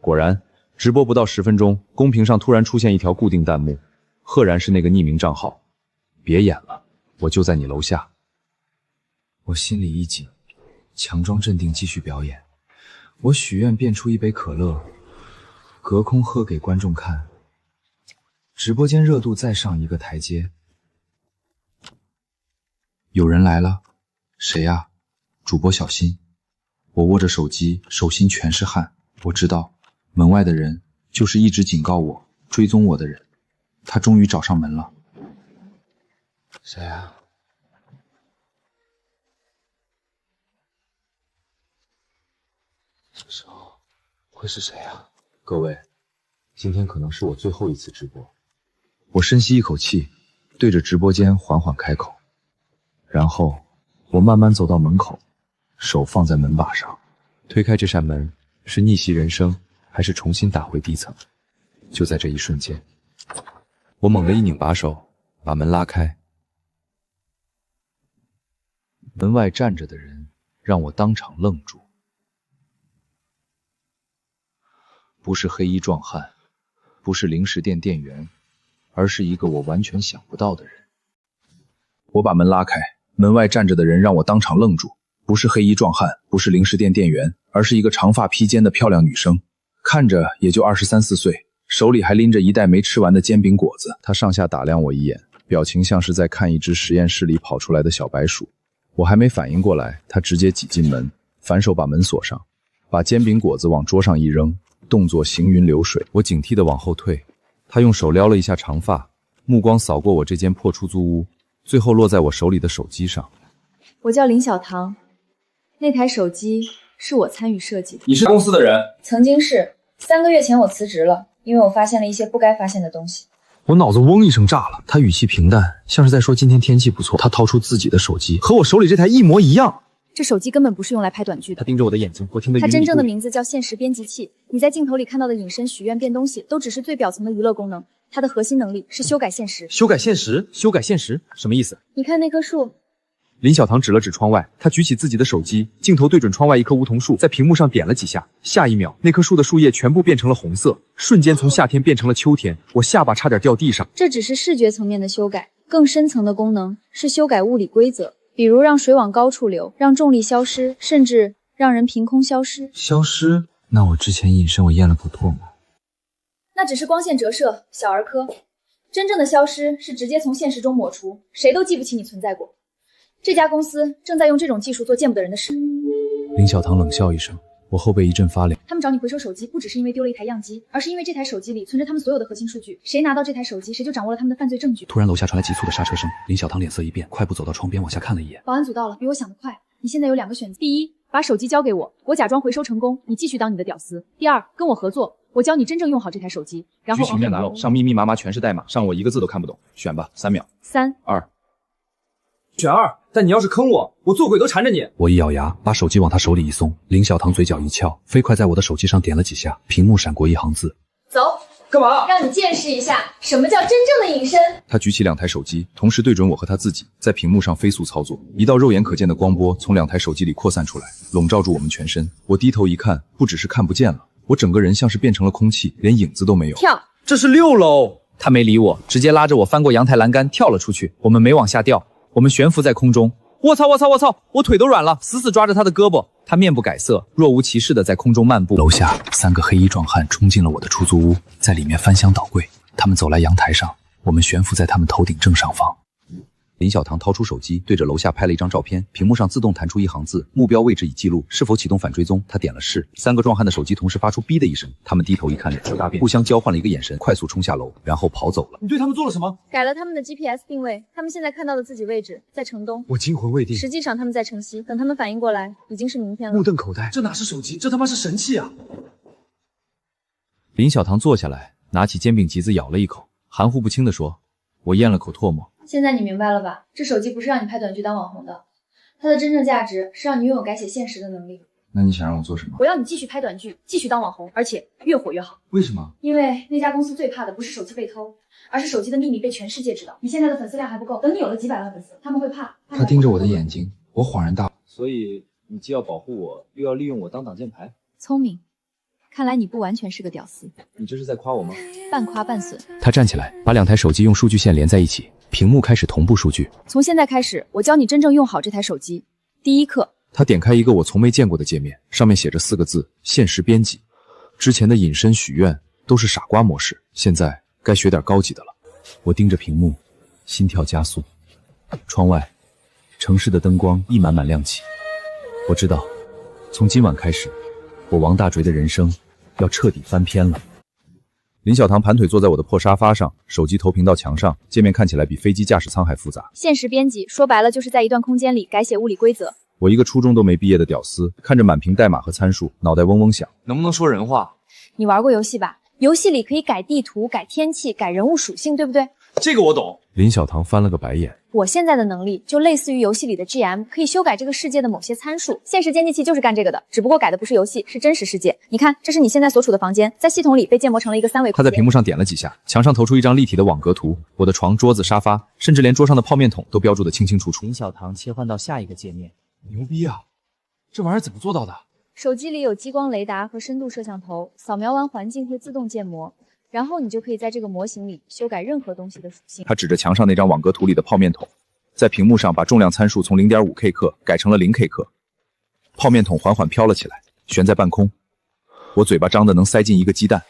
果然，直播不到10分钟，公屏上突然出现一条固定弹幕，赫然是那个匿名账号。别演了，我就在你楼下。我心里一紧，强装镇定继续表演。我许愿变出一杯可乐，隔空喝给观众看。直播间热度再上一个台阶。有人来了，谁呀？主播小心。我握着手机，手心全是汗。我知道，门外的人就是一直警告我、追踪我的人。他终于找上门了。谁啊？这时候会是谁啊？各位，今天可能是我最后一次直播。我深吸一口气，对着直播间缓缓开口，然后我慢慢走到门口，手放在门把上，推开这扇门，是逆袭人生，还是重新打回低层？就在这一瞬间，我猛地一拧把手，把门拉开。门外站着的人让我当场愣住，不是黑衣壮汉，不是零食店店员，而是一个我完全想不到的人。我把门拉开，门外站着的人让我当场愣住，不是黑衣壮汉，不是零食店店员，而是一个长发披肩的漂亮女生，看着也就23、24岁，手里还拎着一袋没吃完的煎饼果子。她上下打量我一眼，表情像是在看一只实验室里跑出来的小白鼠。我还没反应过来，她直接挤进门，反手把门锁上，把煎饼果子往桌上一扔，动作行云流水。我警惕地往后退，她用手撩了一下长发，目光扫过我这间破出租屋，最后落在我手里的手机上。我叫林小棠，那台手机是我参与设计的。你是公司的人？曾经是，3个月前我辞职了，因为我发现了一些不该发现的东西。我脑子嗡一声炸了，他语气平淡，像是在说今天天气不错。他掏出自己的手机，和我手里这台一模一样。这手机根本不是用来拍短剧的。他盯着我的眼睛，我听得。它真正的名字叫现实编辑器。你在镜头里看到的隐身、许愿、变东西，都只是最表层的娱乐功能。它的核心能力是修改现实。修改现实？修改现实？什么意思？你看那棵树。林小棠指了指窗外，他举起自己的手机，镜头对准窗外一棵梧桐树，在屏幕上点了几下。下一秒，那棵树的树叶全部变成了红色，瞬间从夏天变成了秋天，我下巴差点掉地上。这只是视觉层面的修改，更深层的功能是修改物理规则，比如让水往高处流，让重力消失，甚至让人凭空消失。消失？那我之前隐身，我咽了口唾沫。那只是光线折射，小儿科。真正的消失是直接从现实中抹除，谁都记不起你存在过。这家公司正在用这种技术做见不得人的事。林小棠冷笑一声，我后背一阵发凉。他们找你回收手机，不只是因为丢了一台样机，而是因为这台手机里存着他们所有的核心数据。谁拿到这台手机，谁就掌握了他们的犯罪证据。突然，楼下传来急促的刹车声，林小棠脸色一变，快步走到窗边往下看了一眼。保安组到了，比我想的快。你现在有2个选择：第一，把手机交给我，我假装回收成功，你继续当你的屌丝；第二，跟我合作，我教你真正用好这台手机，然后剧情面拿上密密麻麻全是代码，上我一个字都看不懂。选吧，3秒。3、2。选2，但你要是坑我，我做鬼都缠着你。我一咬牙，把手机往他手里一送，林小棠嘴角一翘，飞快在我的手机上点了几下，屏幕闪过一行字：走。干嘛？让你见识一下什么叫真正的隐身。他举起2台手机，同时对准我和他自己，在屏幕上飞速操作，一道肉眼可见的光波从2台手机里扩散出来，笼罩住我们全身。我低头一看，不只是看不见了，我整个人像是变成了空气，连影子都没有。跳！这是6楼。他没理我，直接拉着我翻过阳台栏杆跳了出去。我们没往下掉，我们悬浮在空中。我操！我腿都软了，死死抓着他的胳膊。他面不改色，若无其事的在空中漫步。楼下3个黑衣壮汉冲进了我的出租屋，在里面翻箱倒柜。他们走来阳台上，我们悬浮在他们头顶正上方。林小棠掏出手机，对着楼下拍了一张照片，屏幕上自动弹出一行字：目标位置已记录，是否启动反追踪？他点了是。3个壮汉的手机同时发出哔的一声，他们低头一看，脸色大变，互相交换了一个眼神，快速冲下楼，然后跑走了。你对他们做了什么？改了他们的 GPS 定位，他们现在看到的自己位置在城东。我惊魂未定，实际上他们在城西，等他们反应过来，已经是明天了。目瞪口呆，这哪是手机，这他妈是神器啊！林小棠坐下来，拿起煎饼集子咬了一口，含糊不清地说：“我咽了口唾沫。”现在你明白了吧？这手机不是让你拍短剧当网红的，它的真正价值是让你拥有改写现实的能力。那你想让我做什么？我要你继续拍短剧，继续当网红，而且越火越好。为什么？因为那家公司最怕的不是手机被偷，而是手机的秘密被全世界知道。你现在的粉丝量还不够，等你有了几百万粉丝，他们会怕。他盯着我的眼睛，我恍然大悟。所以你既要保护我，又要利用我当挡箭牌。聪明，看来你不完全是个屌丝。你这是在夸我吗？半夸半损。他站起来，把2台手机用数据线连在一起，屏幕开始同步数据。从现在开始，我教你真正用好这台手机。第一课。他点开一个我从没见过的界面，上面写着4个字：限时编辑。之前的隐身许愿都是傻瓜模式，现在该学点高级的了。我盯着屏幕，心跳加速。窗外，城市的灯光一满满亮起。我知道，从今晚开始，我王大锤的人生要彻底翻篇了。林小棠盘腿坐在我的破沙发上，手机投屏到墙上，界面看起来比飞机驾驶舱还复杂。限时编辑说白了就是在一段空间里改写物理规则。我一个初中都没毕业的屌丝，看着满屏代码和参数，脑袋嗡嗡响。能不能说人话？你玩过游戏吧？游戏里可以改地图、改天气、改人物属性，对不对？这个我懂。林小棠翻了个白眼。我现在的能力就类似于游戏里的 GM， 可以修改这个世界的某些参数。现实编辑器就是干这个的，只不过改的不是游戏，是真实世界。你看，这是你现在所处的房间，在系统里被建模成了一个3维空间。他在屏幕上点了几下，墙上投出一张立体的网格图，我的床、桌子、沙发，甚至连桌上的泡面桶都标注得清清楚楚。林小棠切换到下一个界面，牛逼啊！这玩意儿怎么做到的？手机里有激光雷达和深度摄像头，扫描完环境会自动建模，然后你就可以在这个模型里修改任何东西的属性。他指着墙上那张网格图里的泡面桶，在屏幕上把重量参数从 0.5K 克改成了0K 克。泡面桶缓缓飘了起来，悬在半空。我嘴巴张得能塞进一个鸡蛋。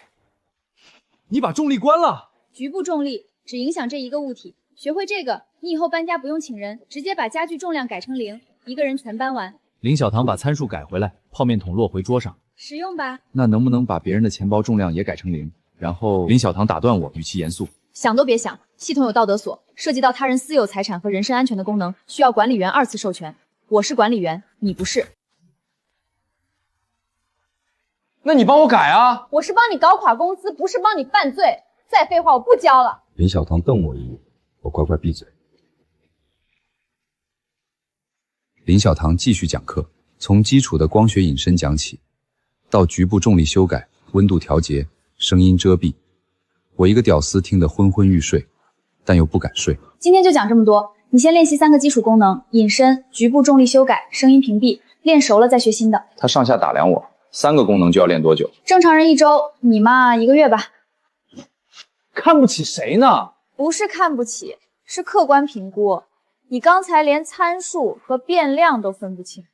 你把重力关了？局部重力只影响这一个物体。学会这个，你以后搬家不用请人，直接把家具重量改成0，一个人全搬完。林小棠把参数改回来，泡面桶落回桌上。实用吧？那能不能把别人的钱包重量也改成0？然后林小棠打断我，语气严肃：想都别想，系统有道德锁，涉及到他人私有财产和人身安全的功能，需要管理员2次授权。我是管理员，你不是。那你帮我改啊！我是帮你搞垮公司，不是帮你犯罪。再废话，我不交了。林小棠瞪我一眼，我乖乖闭嘴。林小堂继续讲课，从基础的光学隐身讲起，到局部重力修改、温度调节、声音遮蔽，我一个屌丝听得昏昏欲睡，但又不敢睡。今天就讲这么多，你先练习3个基础功能：隐身、局部重力修改、声音屏蔽。练熟了再学新的。他上下打量我，3个功能就要练多久？正常人1周，你嘛1个月吧。看不起谁呢？不是看不起，是客观评估。你刚才连参数和变量都分不清。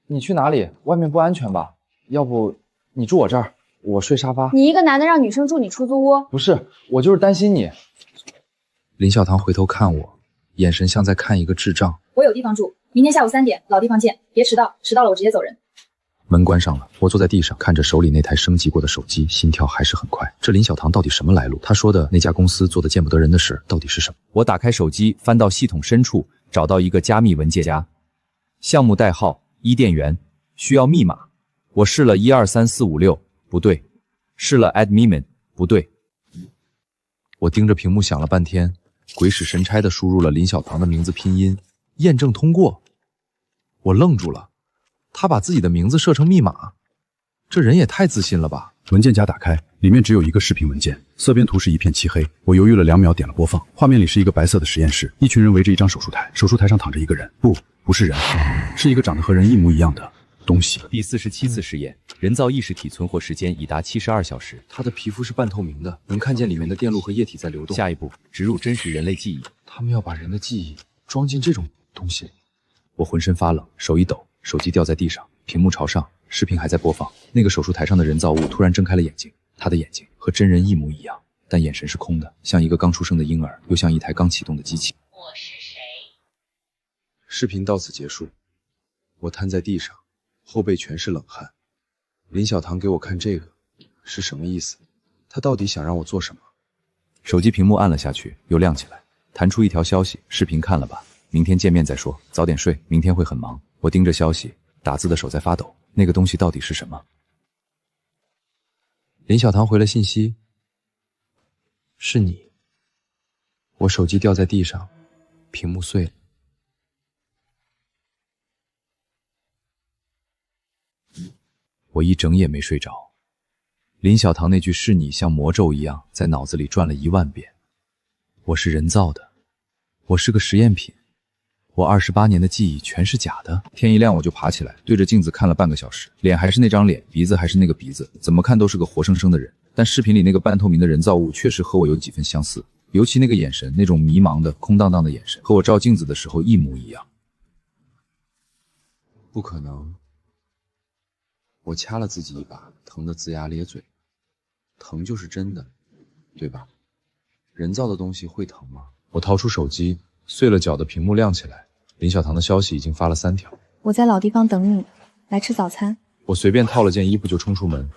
你去哪里？外面不安全吧？要不你住我这儿，我睡沙发。你一个男的让女生住你出租屋？不是，我就是担心你。林小堂回头看我，眼神像在看一个智障。我有地方住，明天下午3点，老地方见，别迟到，迟到了我直接走人。门关上了，我坐在地上，看着手里那台升级过的手机，心跳还是很快。这林小堂到底什么来路？他说的那家公司做的见不得人的事到底是什么？我打开手机，翻到系统深处，找到一个加密文件夹，项目代号伊甸园，需要密码。我试了1234566，不对；试了 admin， 不对。我盯着屏幕想了半天，鬼使神差地输入了林小堂的名字拼音，验证通过。我愣住了。他把自己的名字设成密码，这人也太自信了吧！文件夹打开，里面只有一个视频文件，色边图是一片漆黑。我犹豫了2秒，点了播放。画面里是一个白色的实验室，一群人围着一张手术台，手术台上躺着一个人，不是人，是一个长得和人一模一样的东西。第47次实验，人造意识体存活时间已达72小时。他的皮肤是半透明的，能看见里面的电路和液体在流动。下一步，植入真实人类记忆。他们要把人的记忆装进这种东西里。我浑身发冷，手一抖，手机掉在地上，屏幕朝上，视频还在播放。那个手术台上的人造物突然睁开了眼睛，他的眼睛和真人一模一样，但眼神是空的，像一个刚出生的婴儿，又像一台刚启动的机器。我是谁？视频到此结束，我瘫在地上，后背全是冷汗。林小堂给我看这个是什么意思？他到底想让我做什么？手机屏幕按了下去，又亮起来，弹出一条消息：视频看了吧，明天见面再说，早点睡，明天会很忙。我盯着消息，打字的手在发抖。那个东西到底是什么？林小堂回了信息：是你。我手机掉在地上，屏幕碎了。我一整夜没睡着。林小堂那句是你像魔咒一样在脑子里转了1万遍。我是人造的，我是个实验品，我28年的记忆全是假的。天一亮我就爬起来，对着镜子看了半个小时，脸还是那张脸，鼻子还是那个鼻子，怎么看都是个活生生的人。但视频里那个半透明的人造物确实和我有几分相似，尤其那个眼神，那种迷茫的空荡荡的眼神，和我照镜子的时候一模一样。不可能。我掐了自己一把，疼得龇牙咧嘴。疼就是真的，对吧？人造的东西会疼吗？我掏出手机，碎了角的屏幕亮起来，林小堂的消息已经发了3条。我在老地方等你，来吃早餐。我随便套了件衣服就冲出门。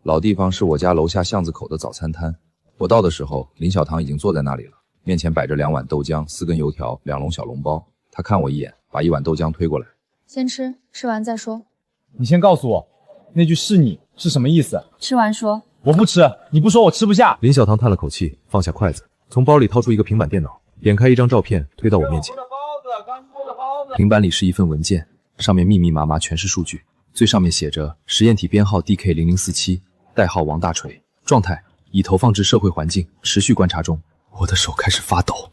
老地方是我家楼下巷子口的早餐摊。我到的时候，林小堂已经坐在那里了，面前摆着2碗豆浆、4根油条、2笼小笼包。他看我一眼，把1碗豆浆推过来。先吃，吃完再说。你先告诉我，那句是你是什么意思？吃完说。我不吃，你不说我吃不下。林小堂叹了口气，放下筷子，从包里掏出一个平板电脑，点开一张照片，推到我面前。平板里是一份文件，上面密密麻麻全是数据，最上面写着实验体编号 DK0047，代号王大锤，状态已投放至社会环境，持续观察中。我的手开始发抖。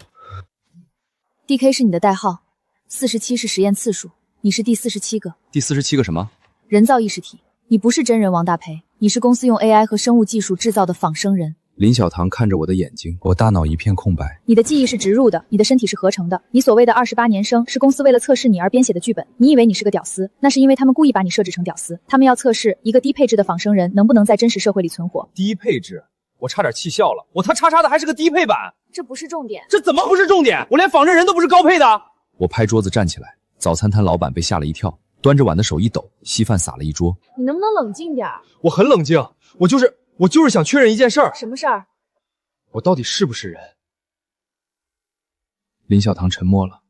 DK 是你的代号，47是实验次数，你是第47个。第47个什么？人造意识体。你不是真人王大培，你是公司用 AI 和生物技术制造的仿生人。林小堂看着我的眼睛，我大脑一片空白。你的记忆是植入的，你的身体是合成的。你所谓的28年生是公司为了测试你而编写的剧本。你以为你是个屌丝，那是因为他们故意把你设置成屌丝。他们要测试一个低配置的仿生人能不能在真实社会里存活。低配置？我差点气笑了。我他叉叉的还是个低配版。这不是重点。这怎么不是重点？我连仿生人都不是高配的。我拍桌子站起来，早餐摊老板被吓了一跳，端着碗的手一抖，稀饭洒了一桌。你能不能冷静点？我很冷静，我就是想确认一件事儿。什么事儿？我到底是不是人？林小堂沉默了，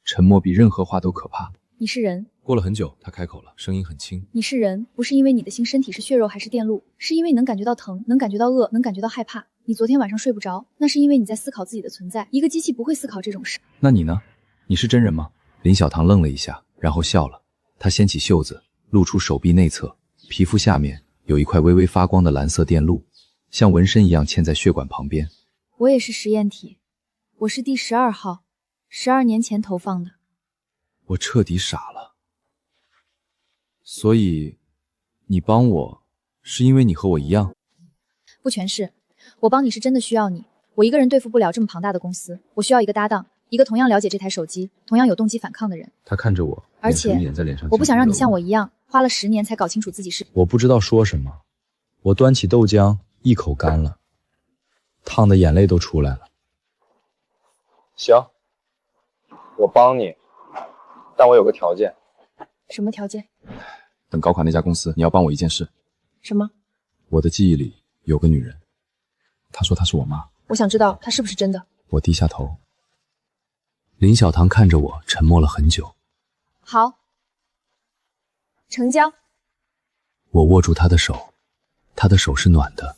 沉默比任何话都可怕。你是人。过了很久，他开口了，声音很轻。你是人，不是因为你的心身体是血肉还是电路，是因为你能感觉到疼，能感觉到饿，能感觉到害怕。你昨天晚上睡不着，那是因为你在思考自己的存在。一个机器不会思考这种事。那你呢？你是真人吗？林小棠愣了一下，然后笑了。她掀起袖子，露出手臂内侧，皮肤下面有一块微微发光的蓝色电路，像纹身一样嵌在血管旁边。我也是实验体，我是第12号，12年前投放的。我彻底傻了。所以，你帮我，是因为你和我一样？不全是，我帮你是真的需要你。我一个人对付不了这么庞大的公司，我需要一个搭档，一个同样了解这台手机，同样有动机反抗的人。他看着我，而且眼在脸上，我不想让你像我一样，花了10年才搞清楚自己是。我不知道说什么，我端起豆浆，一口干了，烫的眼泪都出来了。行，我帮你，但我有个条件。什么条件？等高考那家公司，你要帮我一件事。什么？我的记忆里有个女人，她说她是我妈。我想知道她是不是真的。我低下头。林小棠看着我，沉默了很久。好，成交。我握住她的手，她的手是暖的，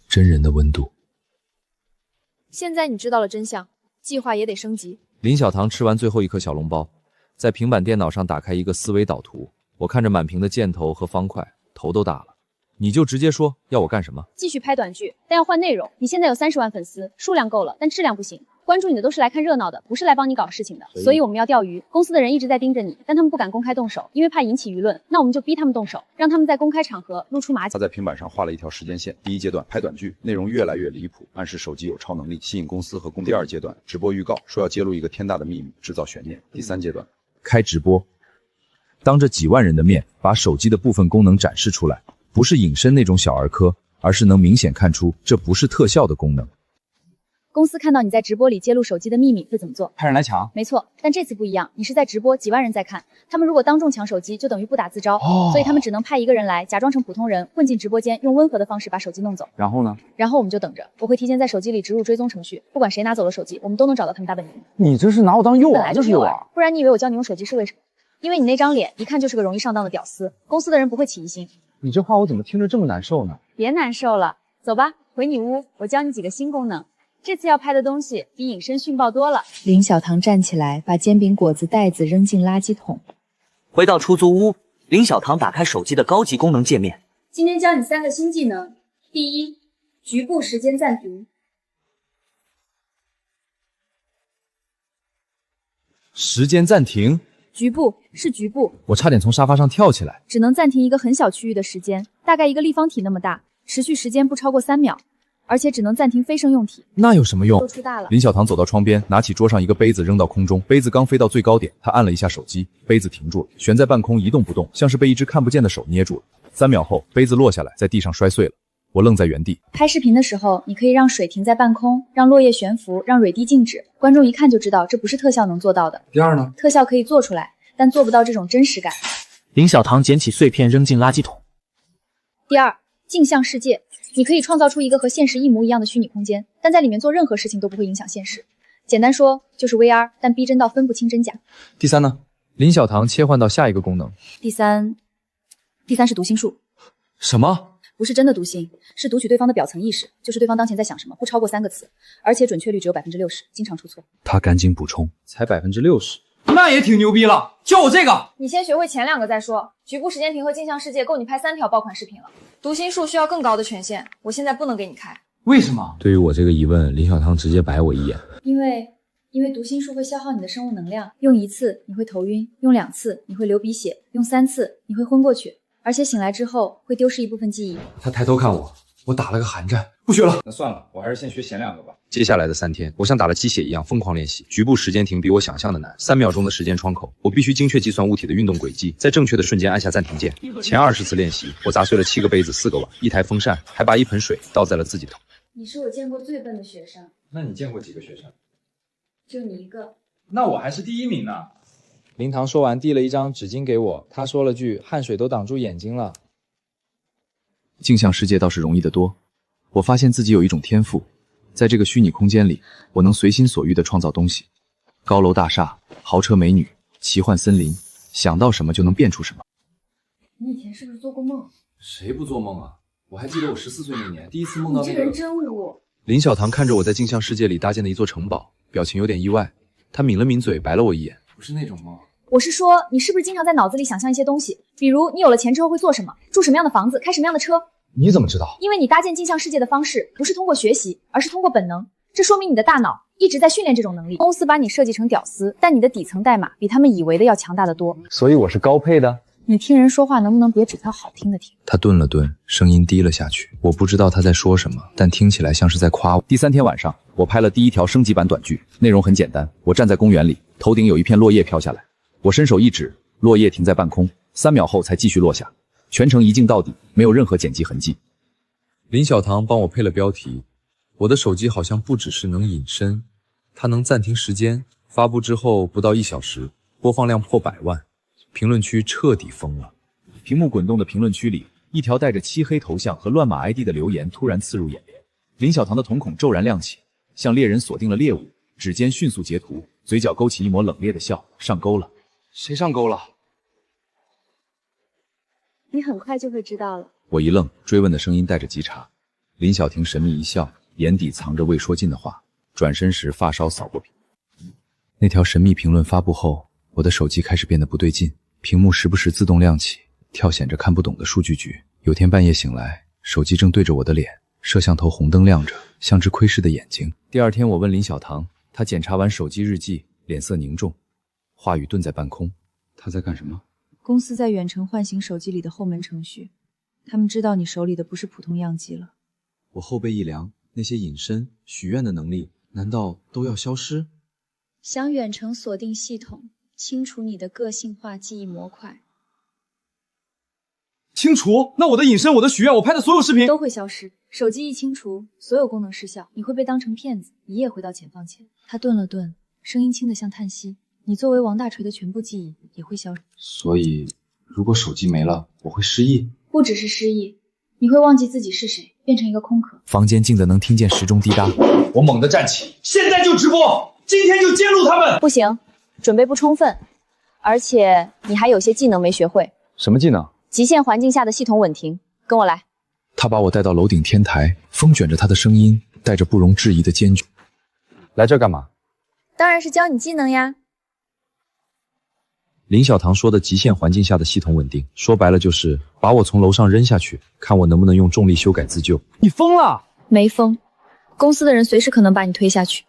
真人的温度。现在你知道了真相，计划也得升级。林小棠吃完最后一颗小笼包，在平板电脑上打开一个思维导图。我看着满屏的箭头和方块，头都大了。你就直接说要我干什么？继续拍短剧，但要换内容。你现在有30万粉丝，数量够了，但质量不行。关注你的都是来看热闹的，不是来帮你搞事情的。所以我们要钓鱼。公司的人一直在盯着你，但他们不敢公开动手，因为怕引起舆论。那我们就逼他们动手，让他们在公开场合露出马脚。他在平板上画了一条时间线，第一阶段拍短剧，内容越来越离谱，暗示手机有超能力，吸引公司和公众。第2阶段直播预告，说要揭露一个天大的秘密，制造悬念。第3阶段开直播，当着几万人的面把手机的部分功能展示出来，不是隐身那种小儿科，而是能明显看出这不是特效的功能。公司看到你在直播里揭露手机的秘密会怎么做？派人来抢。没错，但这次不一样，你是在直播，几万人在看，他们如果当众抢手机，就等于不打自招，所以他们只能派一个人来，假装成普通人，混进直播间，用温和的方式把手机弄走。然后呢？然后我们就等着，我会提前在手机里植入追踪程序，不管谁拿走了手机，我们都能找到他们大本营。你这是拿我当诱饵，就是诱饵。不然你以为我教你用手机是为什么？因为你那张脸一看就是个容易上当的屌丝，公司的人不会起疑心。你这话我怎么听着这么难受呢？别难受了，走吧，回你屋，我教你几个新功能。这次要拍的东西比隐身迅爆多了。林小棠站起来，把煎饼果子袋子扔进垃圾桶。回到出租屋，林小棠打开手机的高级功能界面。今天教你3个新技能。第一，局部时间暂停。时间暂停。局部是局部。我差点从沙发上跳起来。只能暂停一个很小区域的时间，大概一个立方体那么大，持续时间不超过3秒。而且只能暂停非生用体。那有什么用？都出大了。林小棠走到窗边，拿起桌上一个杯子扔到空中，杯子刚飞到最高点，她按了一下手机，杯子停住了，悬在半空一动不动，像是被一只看不见的手捏住了。3秒后，杯子落下来，在地上摔碎了。我愣在原地。拍视频的时候，你可以让水停在半空，让落叶悬浮，让蕊滴静止，观众一看就知道这不是特效能做到的。第2呢？特效可以做出来，但做不到这种真实感。林小棠捡起碎片扔进垃圾桶。第2，镜像世界。你可以创造出一个和现实一模一样的虚拟空间，但在里面做任何事情都不会影响现实。简单说就是 VR， 但逼真到分不清真假。第3呢？林小棠切换到下一个功能。第三是读心术。什么？不是真的读心，是读取对方的表层意识，就是对方当前在想什么，不超过3个词，而且准确率只有60%，经常出错。他赶紧补充，才60%。那也挺牛逼了，教我这个。你先学会前2个再说。局部时间停和镜像世界够你拍3条爆款视频了。读心术需要更高的权限，我现在不能给你开。为什么？对于我这个疑问，林小棠直接白我一眼。因为读心术会消耗你的生物能量，用1次你会头晕，用2次你会流鼻血，用3次你会昏过去，而且醒来之后会丢失一部分记忆。他抬头看我，我打了个寒战，不学了。那算了，我还是先学前2个吧。接下来的3天，我像打了鸡血一样疯狂练习。局部时间停比我想象的难，3秒钟的时间窗口，我必须精确计算物体的运动轨迹，在正确的瞬间按下暂停键。前20次练习，我砸碎了7个杯子、4个碗、1台风扇，还把1盆水倒在了自己头。你是我见过最笨的学生。那你见过几个学生？就你1个。那我还是第1名呢。林棠说完，递了一张纸巾给我，他说了句：“汗水都挡住眼睛了。”镜像世界倒是容易得多。我发现自己有一种天赋，在这个虚拟空间里，我能随心所欲地创造东西。高楼大厦、豪车美女、奇幻森林、想到什么就能变出什么。你以前是不是做过梦？谁不做梦啊？我还记得我14岁那年第一次梦到你这个人真污。林小棠看着我在镜像世界里搭建的一座城堡，表情有点意外。她抿了抿嘴，白了我一眼。不是那种梦。我是说，你是不是经常在脑子里想象一些东西？比如你有了钱之后会做什么，住什么样的房子，开什么样的车？你怎么知道？因为你搭建镜像世界的方式不是通过学习，而是通过本能。这说明你的大脑一直在训练这种能力。公司把你设计成屌丝，但你的底层代码比他们以为的要强大得多。所以我是高配的。你听人说话能不能别只挑好听的听？他顿了顿，声音低了下去。我不知道他在说什么，但听起来像是在夸我。第3天晚上，我拍了第1条升级版短剧，内容很简单。我站在公园里，头顶有一片落叶飘下来，我伸手一指，落叶停在半空，3秒后才继续落下，全程一镜到底，没有任何剪辑痕迹。林小棠帮我配了标题。我的手机好像不只是能隐身，它能暂停时间，发布之后不到1小时，播放量破100万。评论区彻底疯了。屏幕滚动的评论区里，一条带着漆黑头像和乱码 ID 的留言突然刺入眼帘。林小棠的瞳孔骤然亮起，像猎人锁定了猎物，指尖迅速截图，嘴角勾起一抹冷冽的笑，上钩了。谁上钩了？你很快就会知道了。我一愣，追问的声音带着急茬。林小婷神秘一笑，眼底藏着未说尽的话，转身时发梢扫过屏。那条神秘评论发布后，我的手机开始变得不对劲，屏幕时不时自动亮起，跳显着看不懂的数据局。有天半夜醒来，手机正对着我的脸，摄像头红灯亮着，像只窥视的眼睛。第2天我问林小棠，她检查完手机日记，脸色凝重，话语顿在半空。她在干什么？公司在远程唤醒手机里的后门程序，他们知道你手里的不是普通样机了。我后背一凉，那些隐身、许愿的能力难道都要消失？想远程锁定系统，清除你的个性化记忆模块。清除？那我的隐身、我的许愿、我拍的所有视频都会消失。手机一清除，所有功能失效，你会被当成骗子，一夜回到解放前。他顿了顿，声音轻得像叹息。你作为王大锤的全部记忆也会消失。所以，如果手机没了，我会失忆？不只是失忆，你会忘记自己是谁，变成一个空壳。房间静得能听见时钟滴答。我猛地站起，现在就直播，今天就揭露他们。不行，准备不充分，而且你还有些技能没学会。什么技能？极限环境下的系统稳停，跟我来。他把我带到楼顶天台，风卷着他的声音，带着不容置疑的坚决。来这干嘛？当然是教你技能呀。林小棠说的极限环境下的系统稳定，说白了就是把我从楼上扔下去，看我能不能用重力修改自救。你疯了？没疯，公司的人随时可能把你推下去，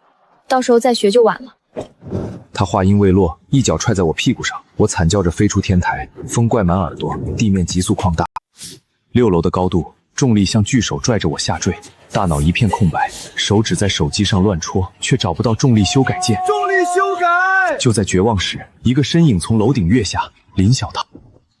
到时候再学就晚了。他话音未落，一脚踹在我屁股上，我惨叫着飞出天台，风怪满耳朵，地面急速扩大。6楼的高度，重力像巨手拽着我下坠，大脑一片空白，手指在手机上乱戳，却找不到重力修改键。重力修改。就在绝望时，一个身影从楼顶跃下，林小棠。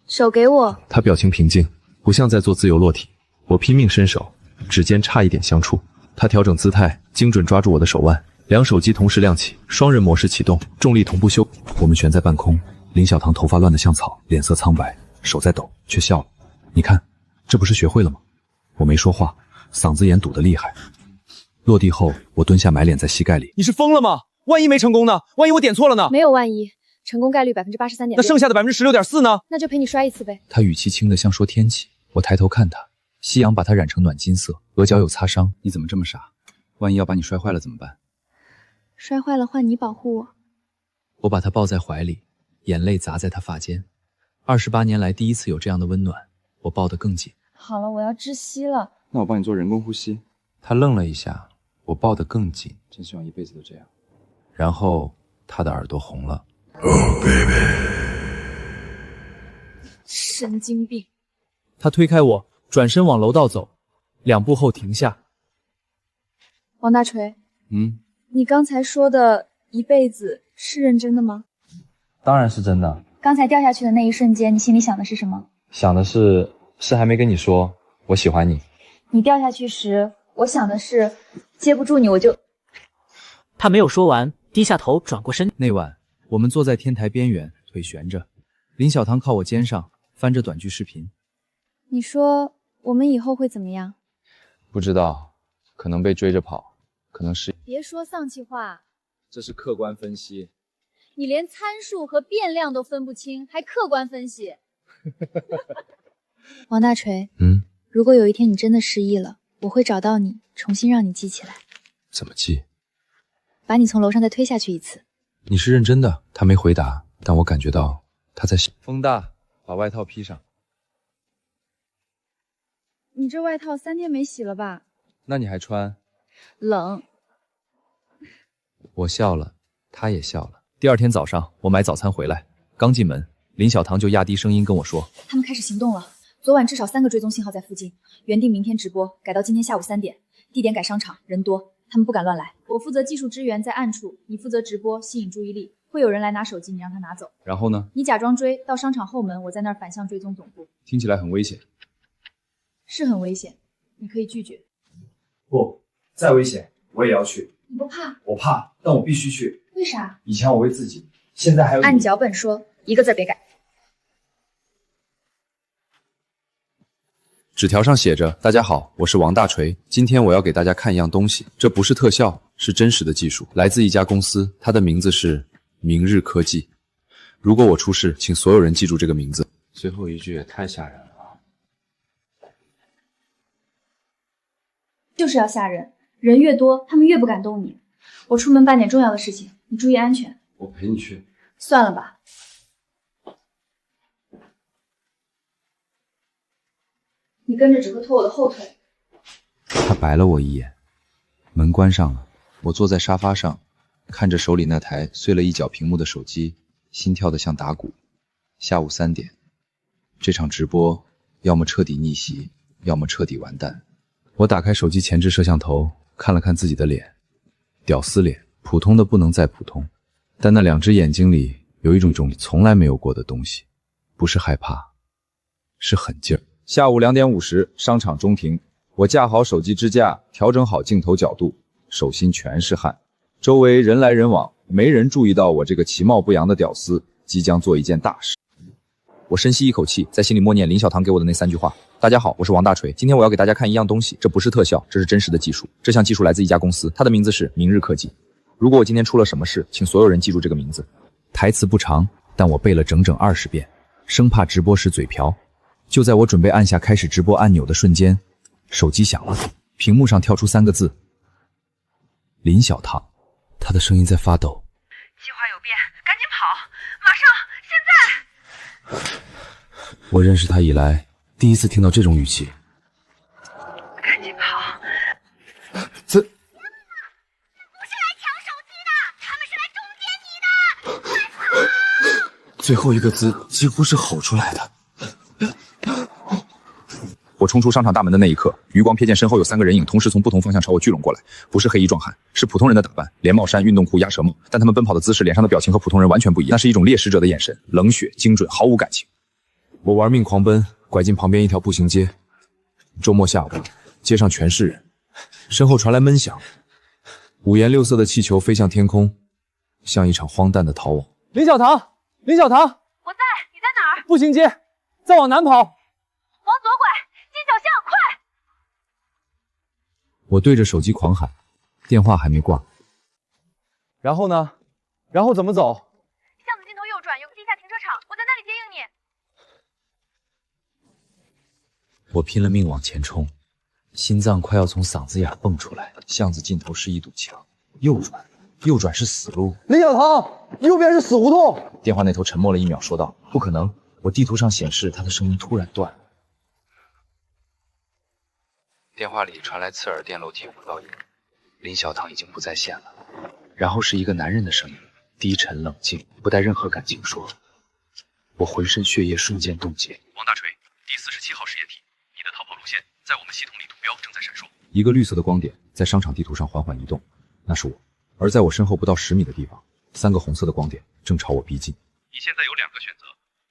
手给我。他表情平静，不像在做自由落体。我拼命伸手，指尖差一点相触。他调整姿态，精准抓住我的手腕。两手机同时亮起，双人模式启动，重力同步修。我们悬在半空，林小棠头发乱得像草，脸色苍白，手在抖，却笑了。你看，这不是学会了吗？我没说话，嗓子眼堵得厉害。落地后，我蹲下埋脸在膝盖里。你是疯了吗？万一没成功呢？万一我点错了呢？没有万一，成功概率83.6%。那剩下的16.4%呢？那就陪你摔一次呗。他语气轻得像说天气。我抬头看他，夕阳把他染成暖金色，额角有擦伤。你怎么这么傻？万一要把你摔坏了怎么办？摔坏了换你保护我。我把他抱在怀里，眼泪砸在他发间。28年来第一次有这样的温暖，我抱得更紧。好了，我要窒息了。那我帮你做人工呼吸。他愣了一下，我抱得更紧。真希望一辈子都这样。然后他的耳朵红了。神经病。他推开我，转身往楼道走，2步后停下。王大锤，你刚才说的一辈子是认真的吗？当然是真的。刚才掉下去的那一瞬间，你心里想的是什么？想的是还没跟你说我喜欢你。你掉下去时，我想的是接不住你我就……他没有说完，低下头转过身。那晚我们坐在天台边缘，腿悬着，林小棠靠我肩上，翻着短剧视频。你说我们以后会怎么样？不知道，可能被追着跑，可能是……别说丧气话，这是客观分析。你连参数和变量都分不清，还客观分析。王大锤，如果有一天你真的失忆了，我会找到你，重新让你记起来。怎么记？把你从楼上再推下去一次。你是认真的？他没回答，但我感觉到他在想。风大，把外套披上。你这外套3天没洗了吧？那你还穿？冷。我笑了，他也笑了。第二天早上，我买早餐回来，刚进门，林小棠就压低声音跟我说：“他们开始行动了。昨晚至少3个追踪信号在附近，原定明天直播，改到今天下午3点，地点改商场，人多，他们不敢乱来。我负责技术支援在暗处，你负责直播吸引注意力，会有人来拿手机，你让他拿走。然后呢？你假装追到商场后门，我在那儿反向追踪总部。听起来很危险。是很危险，你可以拒绝。不，再危险我也要去。你不怕？我怕，但我必须去。为啥？以前我为自己，现在还有你。按脚本说，一个字别改。纸条上写着：“大家好，我是王大锤，今天我要给大家看一样东西，这不是特效，是真实的技术，来自一家公司，它的名字是明日科技。如果我出事，请所有人记住这个名字。”最后一句也太吓人了。就是要吓人，人越多，他们越不敢动你。我出门办点重要的事情，你注意安全。我陪你去。算了吧。你跟着只会拖我的后腿。他白了我一眼，门关上了。我坐在沙发上，看着手里那台碎了一角屏幕的手机，心跳得像打鼓。下午3点，这场直播要么彻底逆袭，要么彻底完蛋。我打开手机前置摄像头，看了看自己的脸，屌丝脸，普通的不能再普通。但那2只眼睛里有一种从来没有过的东西，不是害怕，是狠劲儿。下午2点50，商场中庭，我架好手机支架，调整好镜头角度，手心全是汗，周围人来人往，没人注意到我这个其貌不扬的屌丝即将做一件大事。我深吸一口气，在心里默念林小棠给我的那3句话。大家好，我是王大锤，今天我要给大家看一样东西，这不是特效，这是真实的技术。这项技术来自一家公司，它的名字是明日科技。如果我今天出了什么事，请所有人记住这个名字。台词不长，但我背了整整20遍，生怕直播时嘴瓢。就在我准备按下开始直播按钮的瞬间，手机响了，屏幕上跳出3个字：林小棠。她的声音在发抖。计划有变，赶紧跑，马上，现在！我认识她以来，第一次听到这种语气。赶紧跑！这不是来抢手机的，他们是来中间你的！快跑！最后一个字几乎是吼出来的。我冲出商场大门的那一刻，余光瞥见身后有3个人影同时从不同方向朝我聚拢过来，不是黑衣壮汉，是普通人的打扮，连帽衫、运动裤、鸭舌帽，但他们奔跑的姿势、脸上的表情和普通人完全不一样，那是一种猎食者的眼神，冷血、精准，毫无感情。我玩命狂奔，拐进旁边一条步行街。周末下午，街上全是人，身后传来闷响，五颜六色的气球飞向天空，像一场荒诞的逃亡。林小棠，林小棠，我在，你在哪儿？步行街，再往南跑。往左拐，金角巷，快！我对着手机狂喊，电话还没挂。然后呢？然后怎么走？巷子尽头右转，有个地下停车场，我在那里接应你。我拼了命往前冲，心脏快要从嗓子眼蹦出来。巷子尽头是一堵墙，右转，右转是死路。林小棠，右边是死胡同。电话那头沉默了1秒，说道：“不可能。”我地图上显示他的声音突然断了。电话里传来刺耳电楼听不到音，林小棠已经不在线了。然后是一个男人的声音，低沉冷静，不带任何感情说：“我浑身血液瞬间冻结。”王大锤，第47号实验体，你的逃跑路线在我们系统里图标正在闪烁。一个绿色的光点在商场地图上缓缓移动，那是我。而在我身后不到10米的地方，3个红色的光点正朝我逼近。你现在有2个选择，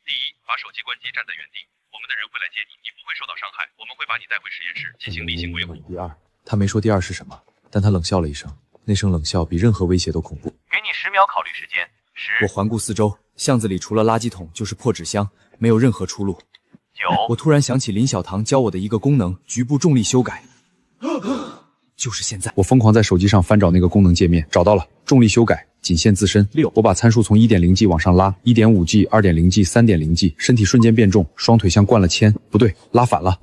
第一，把手机关机站在原地，我们的人会来接你，你不会受到伤害，我们会把你带回实验室进行例行维护。第二，他没说第二是什么，但他冷笑了一声，那声冷笑比任何威胁都恐怖。给你10秒考虑时间。10。我环顾四周，巷子里除了垃圾桶就是破纸箱，没有任何出路。9。我突然想起林小棠教我的一个功能——局部重力修改。就是现在！我疯狂在手机上翻找那个功能界面，找到了，重力修改，仅限自身。6，我把参数从 1.0G 往上拉 1.5G、2.0G、3.0G， 身体瞬间变重，双腿像灌了铅，不对，拉反了。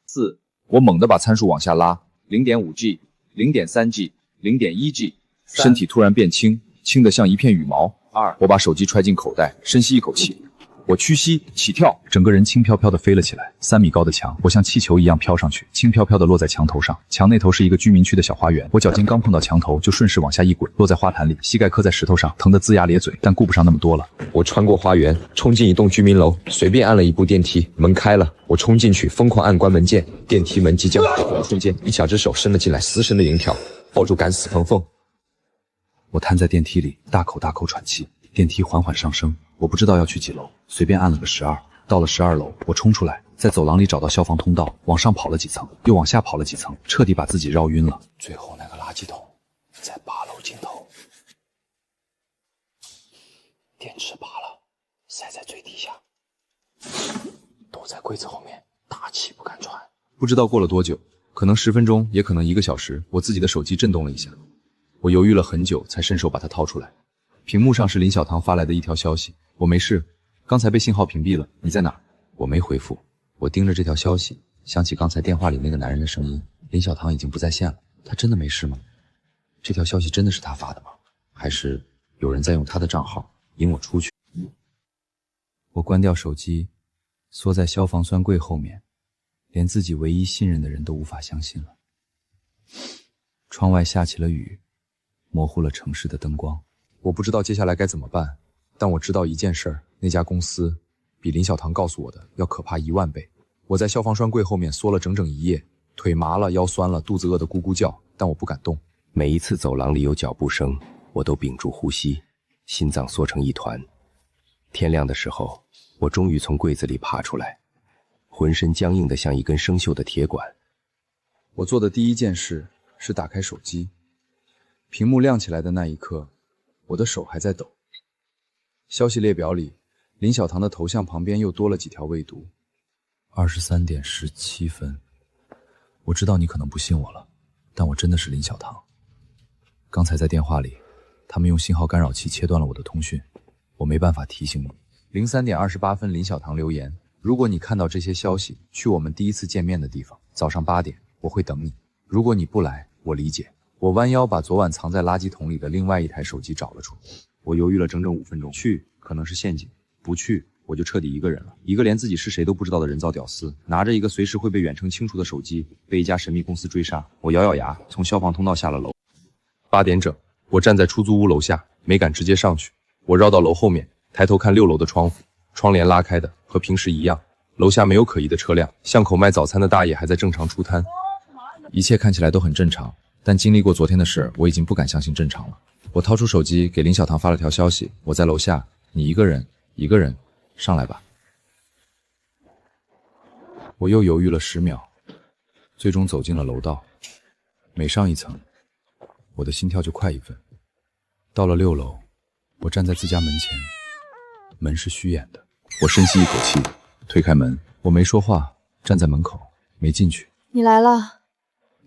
4，我猛地把参数往下拉 0.5G、0.3G、0.1G， 身体突然变轻，轻得像一片羽毛。2，我把手机揣进口袋，深吸一口气。我屈膝起跳，整个人轻飘飘的飞了起来。3米高的墙，我像气球一样飘上去，轻飘飘的落在墙头上。墙那头是一个居民区的小花园，我脚尖刚碰到墙头，就顺势往下一滚，落在花坛里，膝盖磕在石头上，疼得龇牙咧嘴，但顾不上那么多了。我穿过花园，冲进一栋居民楼，随便按了一部电梯，门开了，我冲进去，疯狂按关门键，电梯门即将打开的瞬间，一小只手伸了进来，死神的银条，抱住敢死彭凤。我瘫在电梯里，大口大口喘气。电梯缓缓上升，我不知道要去几楼，随便按了个12。到了12楼，我冲出来，在走廊里找到消防通道，往上跑了几层，又往下跑了几层，彻底把自己绕晕了。最后那个垃圾桶在8楼尽头，电池拔了，塞在最底下，躲在柜子后面，大气不敢喘。不知道过了多久，可能10分钟，也可能1个小时，我自己的手机震动了一下，我犹豫了很久，才伸手把它掏出来。屏幕上是林小棠发来的一条消息：我没事，刚才被信号屏蔽了，你在哪？我没回复，我盯着这条消息，想起刚才电话里那个男人的声音，林小棠已经不在线了，他真的没事吗？这条消息真的是他发的吗？还是有人在用他的账号引我出去？我关掉手机，缩在消防栓柜后面，连自己唯一信任的人都无法相信了。窗外下起了雨，模糊了城市的灯光。我不知道接下来该怎么办，但我知道一件事儿，那家公司比林小棠告诉我的要可怕10000倍。我在消防栓柜后面缩了整整1夜，腿麻了，腰酸了，肚子饿得咕咕叫，但我不敢动。每一次走廊里有脚步声，我都屏住呼吸，心脏缩成一团。天亮的时候，我终于从柜子里爬出来，浑身僵硬得像一根生锈的铁管。我做的第一件事是打开手机，屏幕亮起来的那一刻，我的手还在抖。消息列表里，林小棠的头像旁边又多了几条未读。23点17分。我知道你可能不信我了，但我真的是林小棠。刚才在电话里，他们用信号干扰器切断了我的通讯，我没办法提醒你。03点28分，林小棠留言：如果你看到这些消息，去我们第一次见面的地方，早上8点，我会等你。如果你不来，我理解。我弯腰把昨晚藏在垃圾桶里的另外一台手机找了出来。我犹豫了整整5分钟，去可能是陷阱，不去我就彻底一个人了。一个连自己是谁都不知道的人造屌丝，拿着一个随时会被远程清除的手机，被一家神秘公司追杀。我咬咬牙，从消防通道下了楼。8点整，我站在出租屋楼下，没敢直接上去。我绕到楼后面，抬头看6楼的窗户，窗帘拉开的，和平时一样。楼下没有可疑的车辆，巷口卖早餐的大爷还在正常出摊。一切看起来都很正常，但经历过昨天的事，我已经不敢相信正常了。我掏出手机给林小棠发了条消息：我在楼下，你一个人上来吧。我又犹豫了10秒，最终走进了楼道。每上一层，我的心跳就快1分。到了6楼，我站在自家门前，门是虚掩的。我深吸一口气，推开门，我没说话，站在门口，没进去。你来了。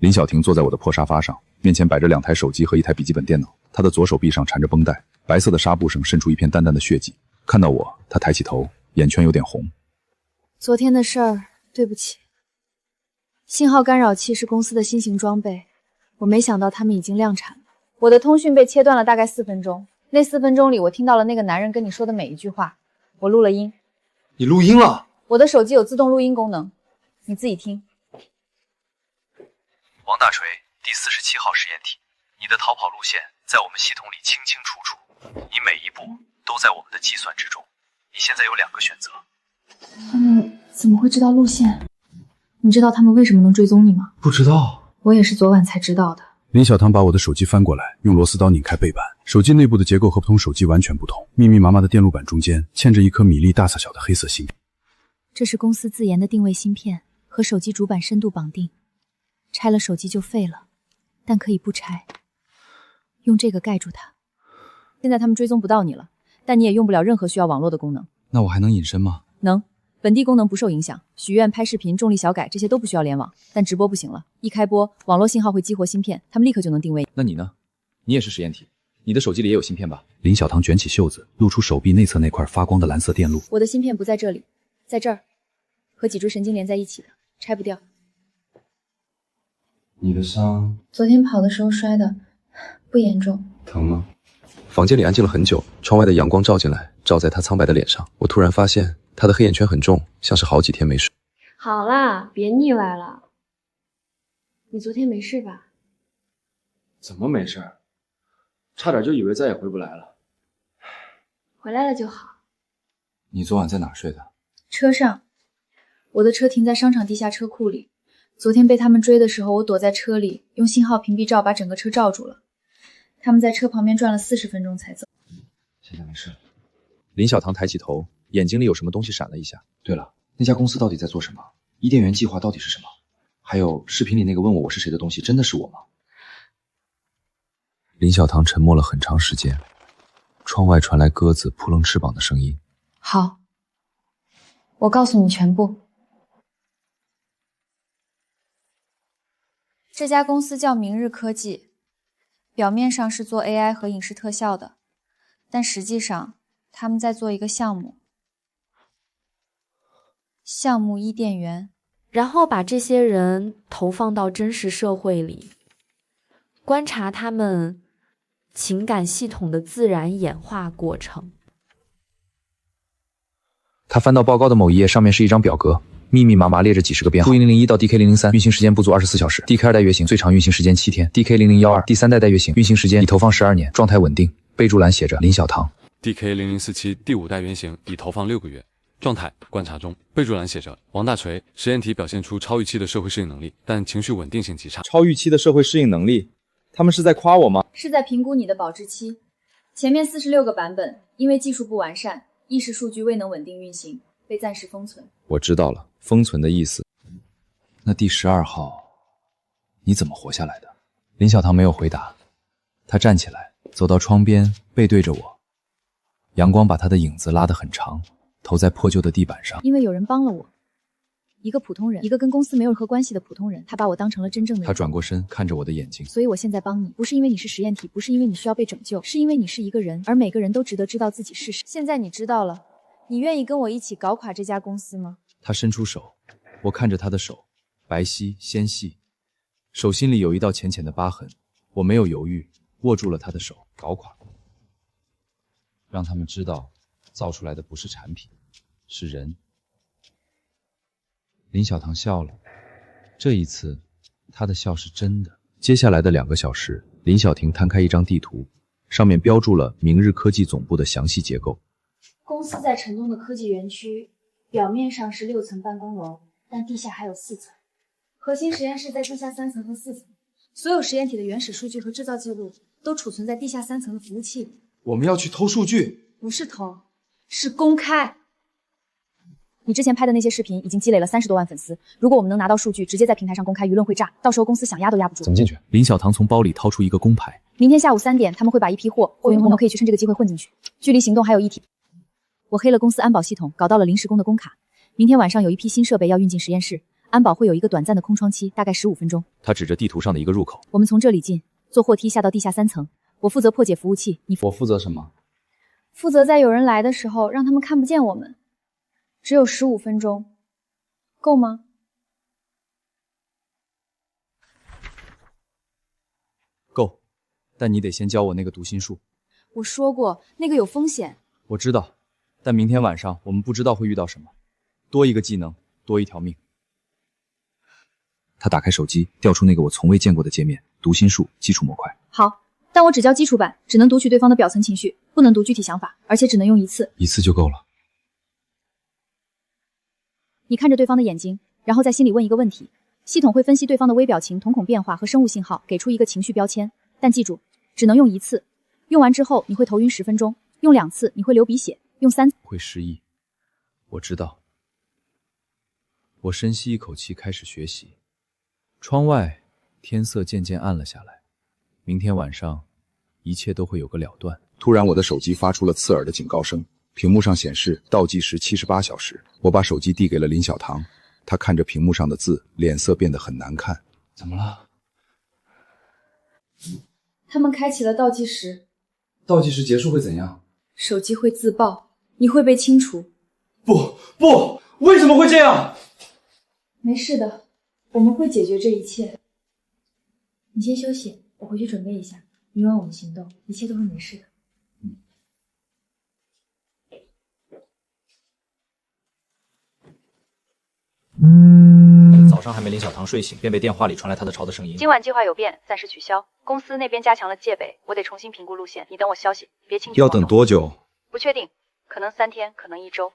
林小婷坐在我的破沙发上，面前摆着2台手机和1台笔记本电脑，她的左手臂上缠着绷带，白色的纱布上渗出一片淡淡的血迹。看到我，她抬起头，眼圈有点红。昨天的事儿，对不起。信号干扰器是公司的新型装备，我没想到他们已经量产了。我的通讯被切断了大概4分钟，那4分钟里，我听到了那个男人跟你说的每一句话，我录了音。你录音了？我的手机有自动录音功能，你自己听。王大锤，第47号实验体，你的逃跑路线在我们系统里清清楚楚，你每一步都在我们的计算之中。你现在有2个选择。他们怎么会知道路线？你知道他们为什么能追踪你吗？不知道。我也是昨晚才知道的。林小棠把我的手机翻过来，用螺丝刀拧开背板。手机内部的结构和普通手机完全不同，密密麻麻的电路板中间嵌着一颗米粒大小的黑色芯。这是公司自研的定位芯片，和手机主板深度绑定。拆了手机就废了，但可以不拆，用这个盖住它。现在他们追踪不到你了，但你也用不了任何需要网络的功能。那我还能隐身吗？能，本地功能不受影响，许愿、拍视频、重力小改这些都不需要联网，但直播不行了。一开播，网络信号会激活芯片，他们立刻就能定位。那你呢？你也是实验体，你的手机里也有芯片吧？林小棠卷起袖子，露出手臂内侧那块发光的蓝色电路。我的芯片不在这里，在这儿，和脊柱神经连在一起的，拆不掉。你的伤昨天跑的时候摔的，不严重。疼吗？房间里安静了很久，窗外的阳光照进来，照在他苍白的脸上。我突然发现他的黑眼圈很重，像是好几天没睡。好啦，别腻歪了。你昨天没事吧？怎么没事？差点就以为再也回不来了。回来了就好。你昨晚在哪儿睡的？车上，我的车停在商场地下车库里。昨天被他们追的时候，我躲在车里，用信号屏蔽罩把整个车罩住了。他们在车旁边转了40分钟才走。现在没事。林小棠抬起头，眼睛里有什么东西闪了一下。对了，那家公司到底在做什么？伊甸园计划到底是什么？还有视频里那个问我是谁的东西，真的是我吗？林小棠沉默了很长时间，窗外传来鸽子扑棱翅膀的声音。好，我告诉你全部。这家公司叫明日科技，表面上是做 AI 和影视特效的，但实际上他们在做一个项目伊甸园，然后把这些人投放到真实社会里，观察他们情感系统的自然演化过程。他翻到报告的某一页，上面是一张表格，密密麻麻列着几十个编号。DK001到 DK003 运行时间不足24小时 ，DK2 代月型最长运行时间7天 ，DK0012 第3代代月型运行时间已投放12年，状态稳定。备注栏写着林小棠。DK0047 第5代原型已投放6个月，状态观察中。备注栏写着王大锤实验体表现出超预期的社会适应能力，但情绪稳定性极差。超预期的社会适应能力，他们是在夸我吗？是在评估你的保质期。前面46个版本因为技术不完善，意识数据未能稳定运行，被暂时封存。我知道了，封存的意思。那第12号，你怎么活下来的？林小棠没有回答，她站起来，走到窗边，背对着我。阳光把她的影子拉得很长，投在破旧的地板上。因为有人帮了我，一个普通人，一个跟公司没有任何关系的普通人，他把我当成了真正的人。他转过身，看着我的眼睛。所以我现在帮你，不是因为你是实验体，不是因为你需要被拯救，是因为你是一个人，而每个人都值得知道自己是谁。现在你知道了，你愿意跟我一起搞垮这家公司吗？他伸出手，我看着他的手，白皙纤细，手心里有一道浅浅的疤痕。我没有犹豫，握住了他的手。搞垮，让他们知道，造出来的不是产品，是人。林小棠笑了，这一次，她的笑是真的。接下来的2个小时，林小婷摊开一张地图，上面标注了明日科技总部的详细结构。公司在城东的科技园区，表面上是6层办公楼，但地下还有4层。核心实验室在地下3层和4层，所有实验体的原始数据和制造记录都储存在地下3层的服务器里。我们要去偷数据？不是偷，是公开。你之前拍的那些视频已经积累了30多万粉丝，如果我们能拿到数据，直接在平台上公开，舆论会炸，到时候公司想压都压不住。怎么进去？林小棠从包里掏出一个工牌。明天下午3点，他们会把一批货运我们可以去趁这个机会混进去。距离行动还有1天。我黑了公司安保系统，搞到了临时工的工卡。明天晚上有一批新设备要运进实验室，安保会有一个短暂的空窗期，大概15分钟。他指着地图上的一个入口。我们从这里进，坐货梯下到地下3层。我负责破解服务器，我负责什么？负责在有人来的时候让他们看不见我们。只有15分钟，够吗？够，但你得先教我那个读心术。我说过，那个有风险。我知道，但明天晚上我们不知道会遇到什么，多一个技能，多一条命。他打开手机，调出那个我从未见过的界面，读心术基础模块。好，但我只教基础版，只能读取对方的表层情绪，不能读具体想法，而且只能用1次。1次就够了。你看着对方的眼睛，然后在心里问一个问题，系统会分析对方的微表情、瞳孔变化和生物信号，给出一个情绪标签。但记住，只能用1次，用完之后你会头晕10分钟，用2次你会流鼻血，用3次会失忆。我知道。我深吸一口气，开始学习。窗外天色渐渐暗了下来，明天晚上一切都会有个了断。突然我的手机发出了刺耳的警告声，屏幕上显示倒计时78小时。我把手机递给了林小棠，她看着屏幕上的字，脸色变得很难看。怎么了？他们开启了倒计时。倒计时结束会怎样？手机会自爆，你会被清除。不，为什么会这样？没事的，我们会解决这一切。你先休息，我回去准备一下，明晚我们行动，一切都会没事的。早上还没林小棠睡醒，便被电话里传来她的吵的声音。今晚计划有变，暂时取消。公司那边加强了戒备，我得重新评估路线。你等我消息，别轻举要妄动。等多久？不确定，可能3天，可能1周。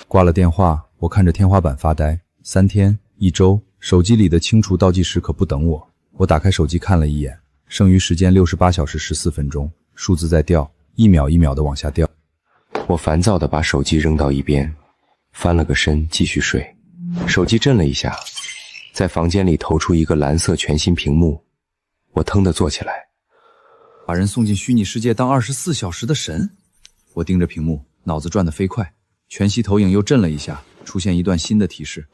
挂了电话，我看着天花板发呆。3天1周，手机里的清除倒计时可不等我。我打开手机看了一眼，剩余时间68小时14分钟，数字在掉，一秒一秒的往下掉。我烦躁地把手机扔到一边，翻了个身继续睡。手机震了一下，在房间里投出一个蓝色全新屏幕，我腾地坐起来。把人送进虚拟世界当24小时的神？我盯着屏幕，脑子转得飞快。全息投影又震了一下，出现一段新的提示。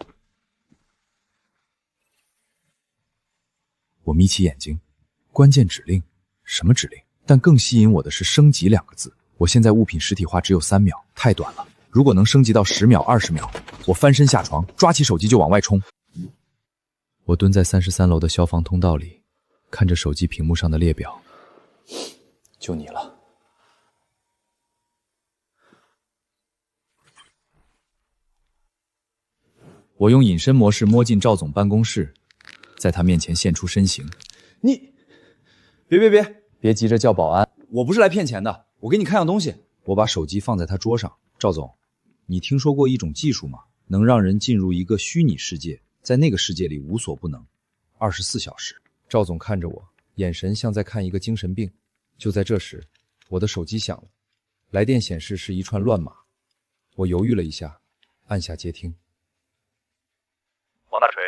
我眯起眼睛，关键指令？什么指令？但更吸引我的是升级2个字。我现在物品实体化只有3秒，太短了。如果能升级到10秒、20秒，我翻身下床，抓起手机就往外冲。我蹲在33楼的消防通道里，看着手机屏幕上的列表。就你了。我用隐身模式摸进赵总办公室，在他面前现出身形。你，别急着叫保安，我不是来骗钱的，我给你看样东西。我把手机放在他桌上。赵总，你听说过一种技术吗？能让人进入一个虚拟世界，在那个世界里无所不能，24小时。赵总看着我，眼神像在看一个精神病。就在这时，我的手机响了，来电显示是一串乱码。我犹豫了一下，按下接听。王大锤，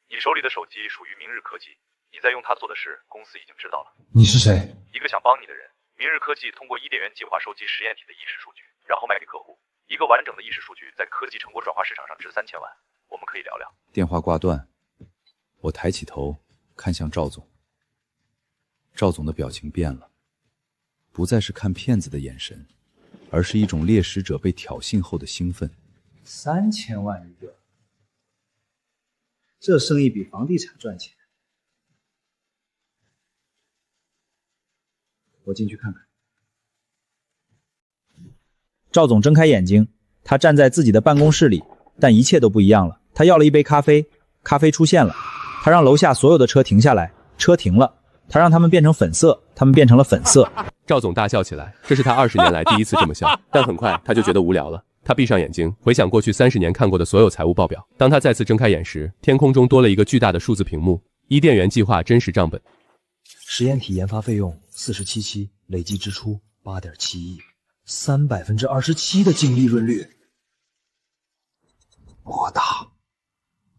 你手里的手机属于明日科技，你在用它做的事，公司已经知道了。你是谁？一个想帮你的人。明日科技通过伊甸园计划收集实验体的意识数据，然后卖给客户。一个完整的意识数据在科技成果转化市场上值3000万，我们可以聊聊。电话挂断，我抬起头看向赵总。赵总的表情变了，不再是看骗子的眼神，而是一种猎食者被挑衅后的兴奋。3000万一个，这生意比房地产赚钱。我进去看看。赵总睁开眼睛，他站在自己的办公室里，但一切都不一样了。他要了一杯咖啡，咖啡出现了。他让楼下所有的车停下来，车停了。他让他们变成粉色，他们变成了粉色。赵总大笑起来，这是他20年来第一次这么笑，但很快他就觉得无聊了。他闭上眼睛，回想过去30年看过的所有财务报表。当他再次睁开眼时，天空中多了一个巨大的数字屏幕，伊甸园计划真实账本。实验体研发费用47期，累计支出8.7亿，27%的净利润率。莫大，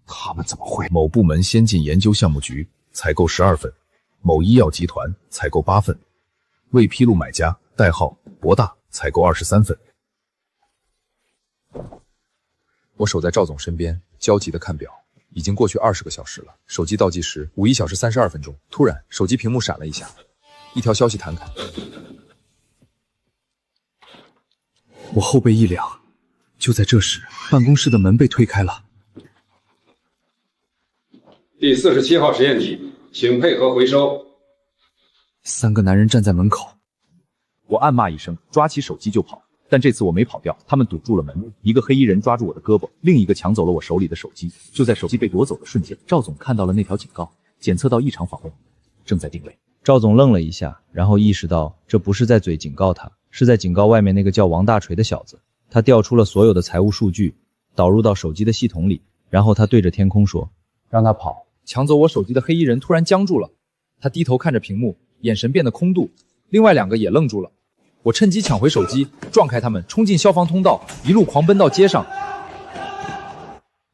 他们怎么会？某部门先进研究项目局采购12份，某医药集团采购8份，未披露买家代号博大采购23份。我守在赵总身边，焦急地看表。已经过去20个小时了，手机倒计时51小时32分钟。突然，手机屏幕闪了一下，一条消息弹开。我后背一凉。就在这时，办公室的门被推开了。第47号实验体，请配合回收。3个男人站在门口，我暗骂一声，抓起手机就跑。但这次我没跑掉，他们堵住了门。一个黑衣人抓住我的胳膊，另一个抢走了我手里的手机。就在手机被夺走的瞬间，赵总看到了那条警告，检测到异常访问，正在定位。赵总愣了一下，然后意识到这不是在嘴警告他，是在警告外面那个叫王大锤的小子。他调出了所有的财务数据，导入到手机的系统里，然后他对着天空说：“让他跑。”抢走我手机的黑衣人突然僵住了，他低头看着屏幕，眼神变得空洞。另外2个也愣住了。我趁机抢回手机，撞开他们，冲进消防通道，一路狂奔到街上。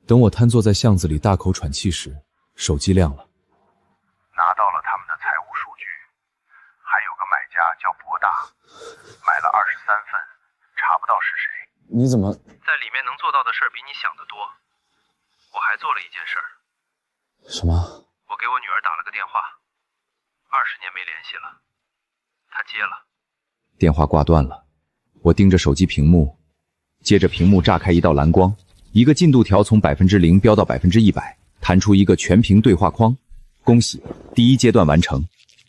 等我瘫坐在巷子里大口喘气时，手机亮了。拿到了他们的财务数据，还有个买家叫博大，买了23份，你怎么？在里面能做到的事儿比你想的多。我还做了一件事儿。什么？我给我女儿打了个电话，20年没联系了，她接了。电话挂断了，我盯着手机屏幕，接着屏幕炸开一道蓝光，一个进度条从0%飙到100%，弹出一个全屏对话框。恭喜，第1阶段完成。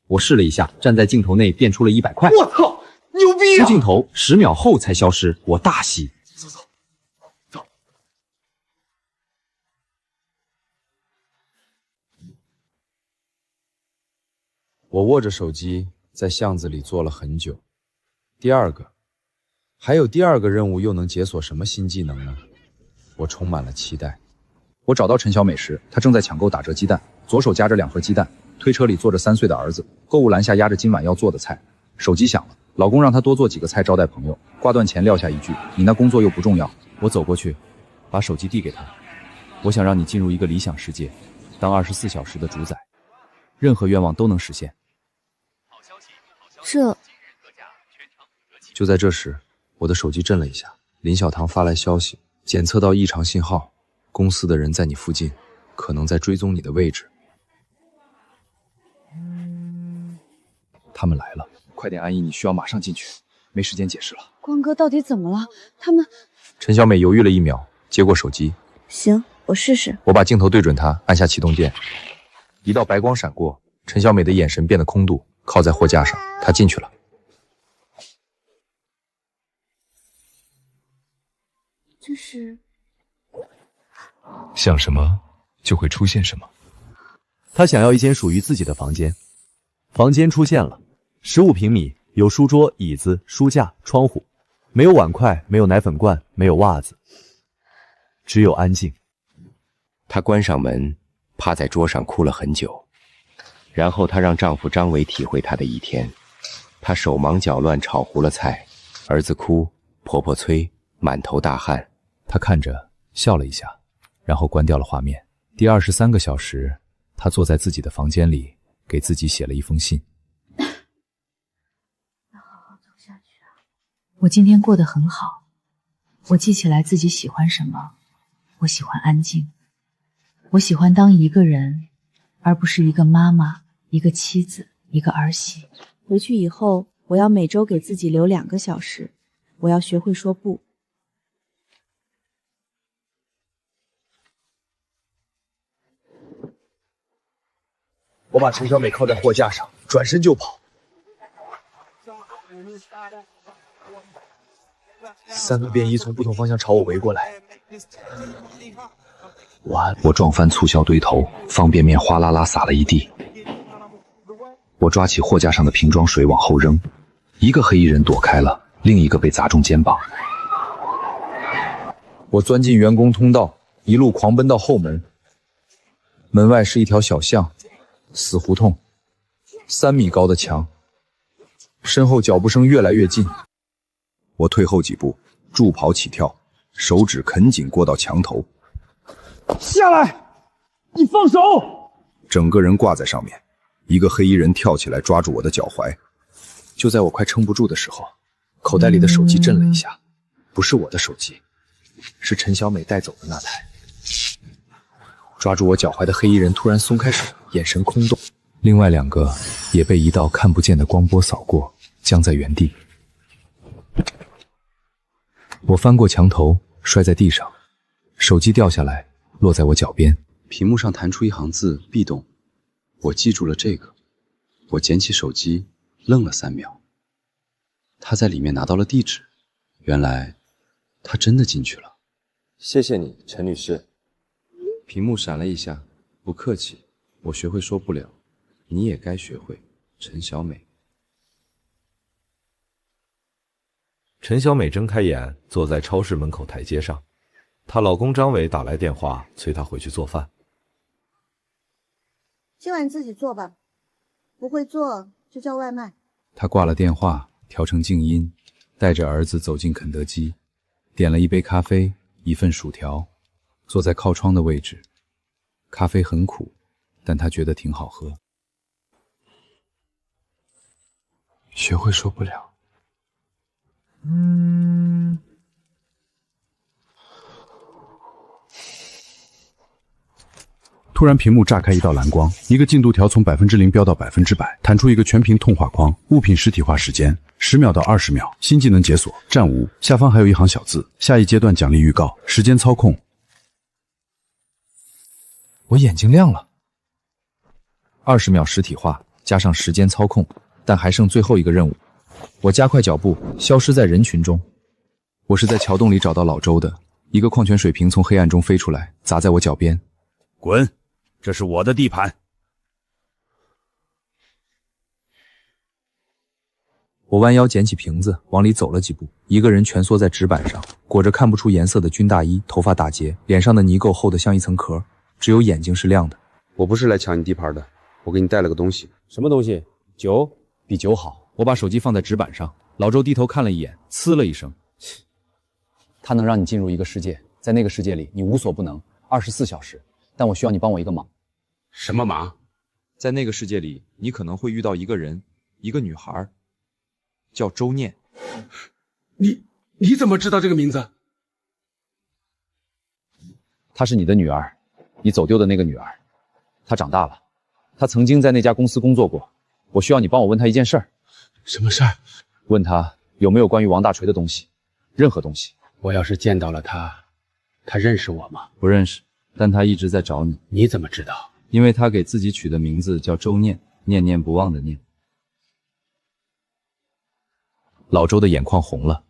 我试了一下，站在镜头内变出了100块。我操，牛逼啊！出镜头10秒后才消失，我大喜。走。我握着手机在巷子里坐了很久。还有第二个任务又能解锁什么新技能呢？我充满了期待。我找到陈小美时，她正在抢购打折鸡蛋，左手夹着2盒鸡蛋，推车里坐着3岁的儿子，购物篮下压着今晚要做的菜。手机响了，老公让她多做几个菜招待朋友。挂断前撂下一句：“你那工作又不重要。”我走过去，把手机递给她。我想让你进入一个理想世界，当24小时的主宰，任何愿望都能实现。这就在这时，我的手机震了一下，林小棠发来消息，检测到异常信号，公司的人在你附近，可能在追踪你的位置。他们来了，快点，安逸，你需要马上进去，没时间解释了。光哥到底怎么了？他们……陈小美犹豫了1秒，接过手机。行，我试试。我把镜头对准她，按下启动键，一道白光闪过，陈小美的眼神变得空洞，靠在货架上，她进去了。这是想什么就会出现什么。他想要一间属于自己的房间，房间出现了，15平米，有书桌、椅子、书架、窗户，没有碗筷，没有奶粉罐，没有袜子，只有安静。她关上门，趴在桌上哭了很久，然后她让丈夫张伟体会她的一天。她手忙脚乱炒糊了菜，儿子哭，婆婆催，满头大汗。她看着笑了一下，然后关掉了画面。第23个小时，她坐在自己的房间里，给自己写了一封信。要好好走下去啊！我今天过得很好，我记起来自己喜欢什么。我喜欢安静，我喜欢当一个人，而不是一个妈妈、一个妻子、一个儿媳。回去以后，我要每周给自己留2个小时，我要学会说不。我把陈小美靠在货架上，转身就跑。3个便衣从不同方向朝我围过来。我撞翻促销堆头，方便面哗啦啦洒了一地。我抓起货架上的瓶装水往后扔，一个黑衣人躲开了，另一个被砸中肩膀。我钻进员工通道，一路狂奔到后门。门外是一条小巷，死胡同，3米高的墙，身后脚步声越来越近。我退后几步，助跑起跳，手指啃紧过道墙头。下来！你放手！整个人挂在上面，一个黑衣人跳起来抓住我的脚踝。就在我快撑不住的时候，口袋里的手机震了一下，不是我的手机，是陈小美带走的那台。抓住我脚踝的黑衣人突然松开手，眼神空洞。另外2个也被一道看不见的光波扫过，僵在原地。我翻过墙头，摔在地上，手机掉下来，落在我脚边。屏幕上弹出一行字：必动。我记住了这个。我捡起手机，愣了3秒。他在里面拿到了地址，原来他真的进去了。谢谢你，陈女士。屏幕闪了一下，不客气，我学会说不了，你也该学会。陈小美。陈小美睁开眼，坐在超市门口台阶上。她老公张伟打来电话，催她回去做饭。今晚自己做吧，不会做就叫外卖。她挂了电话，调成静音，带着儿子走进肯德基，点了一杯咖啡，1份薯条，坐在靠窗的位置。咖啡很苦，但她觉得挺好喝。学会说不了。突然屏幕炸开一道蓝光，一个进度条从0%飙到100%，弹出一个全屏通话框，物品实体化时间10秒到20秒，新技能解锁，战无。下方还有一行小字，下一阶段奖励预告，时间操控。我眼睛亮了。20秒实体化加上时间操控，但还剩最后一个任务。我加快脚步，消失在人群中。我是在桥洞里找到老周的，一个矿泉水瓶从黑暗中飞出来，砸在我脚边。滚！这是我的地盘。我弯腰捡起瓶子，往里走了几步，一个人蜷缩在纸板上，裹着看不出颜色的军大衣，头发打结，脸上的泥垢厚得像一层壳，只有眼睛是亮的。我不是来抢你地盘的，我给你带了个东西。什么东西？酒？比酒好。我把手机放在纸板上，老周低头看了一眼，呲了一声。它能让你进入一个世界，在那个世界里你无所不能，24小时。但我需要你帮我一个忙。什么忙？在那个世界里，你可能会遇到一个人，一个女孩，叫周念。你怎么知道这个名字？她是你的女儿，你走丢的那个女儿。她长大了，她曾经在那家公司工作过。我需要你帮我问她一件事儿。什么事儿？问她有没有关于王大锤的东西，任何东西。我要是见到了他，他认识我吗？不认识，但他一直在找你。你怎么知道？因为他给自己取的名字叫周念，念念不忘的念。老周的眼眶红了，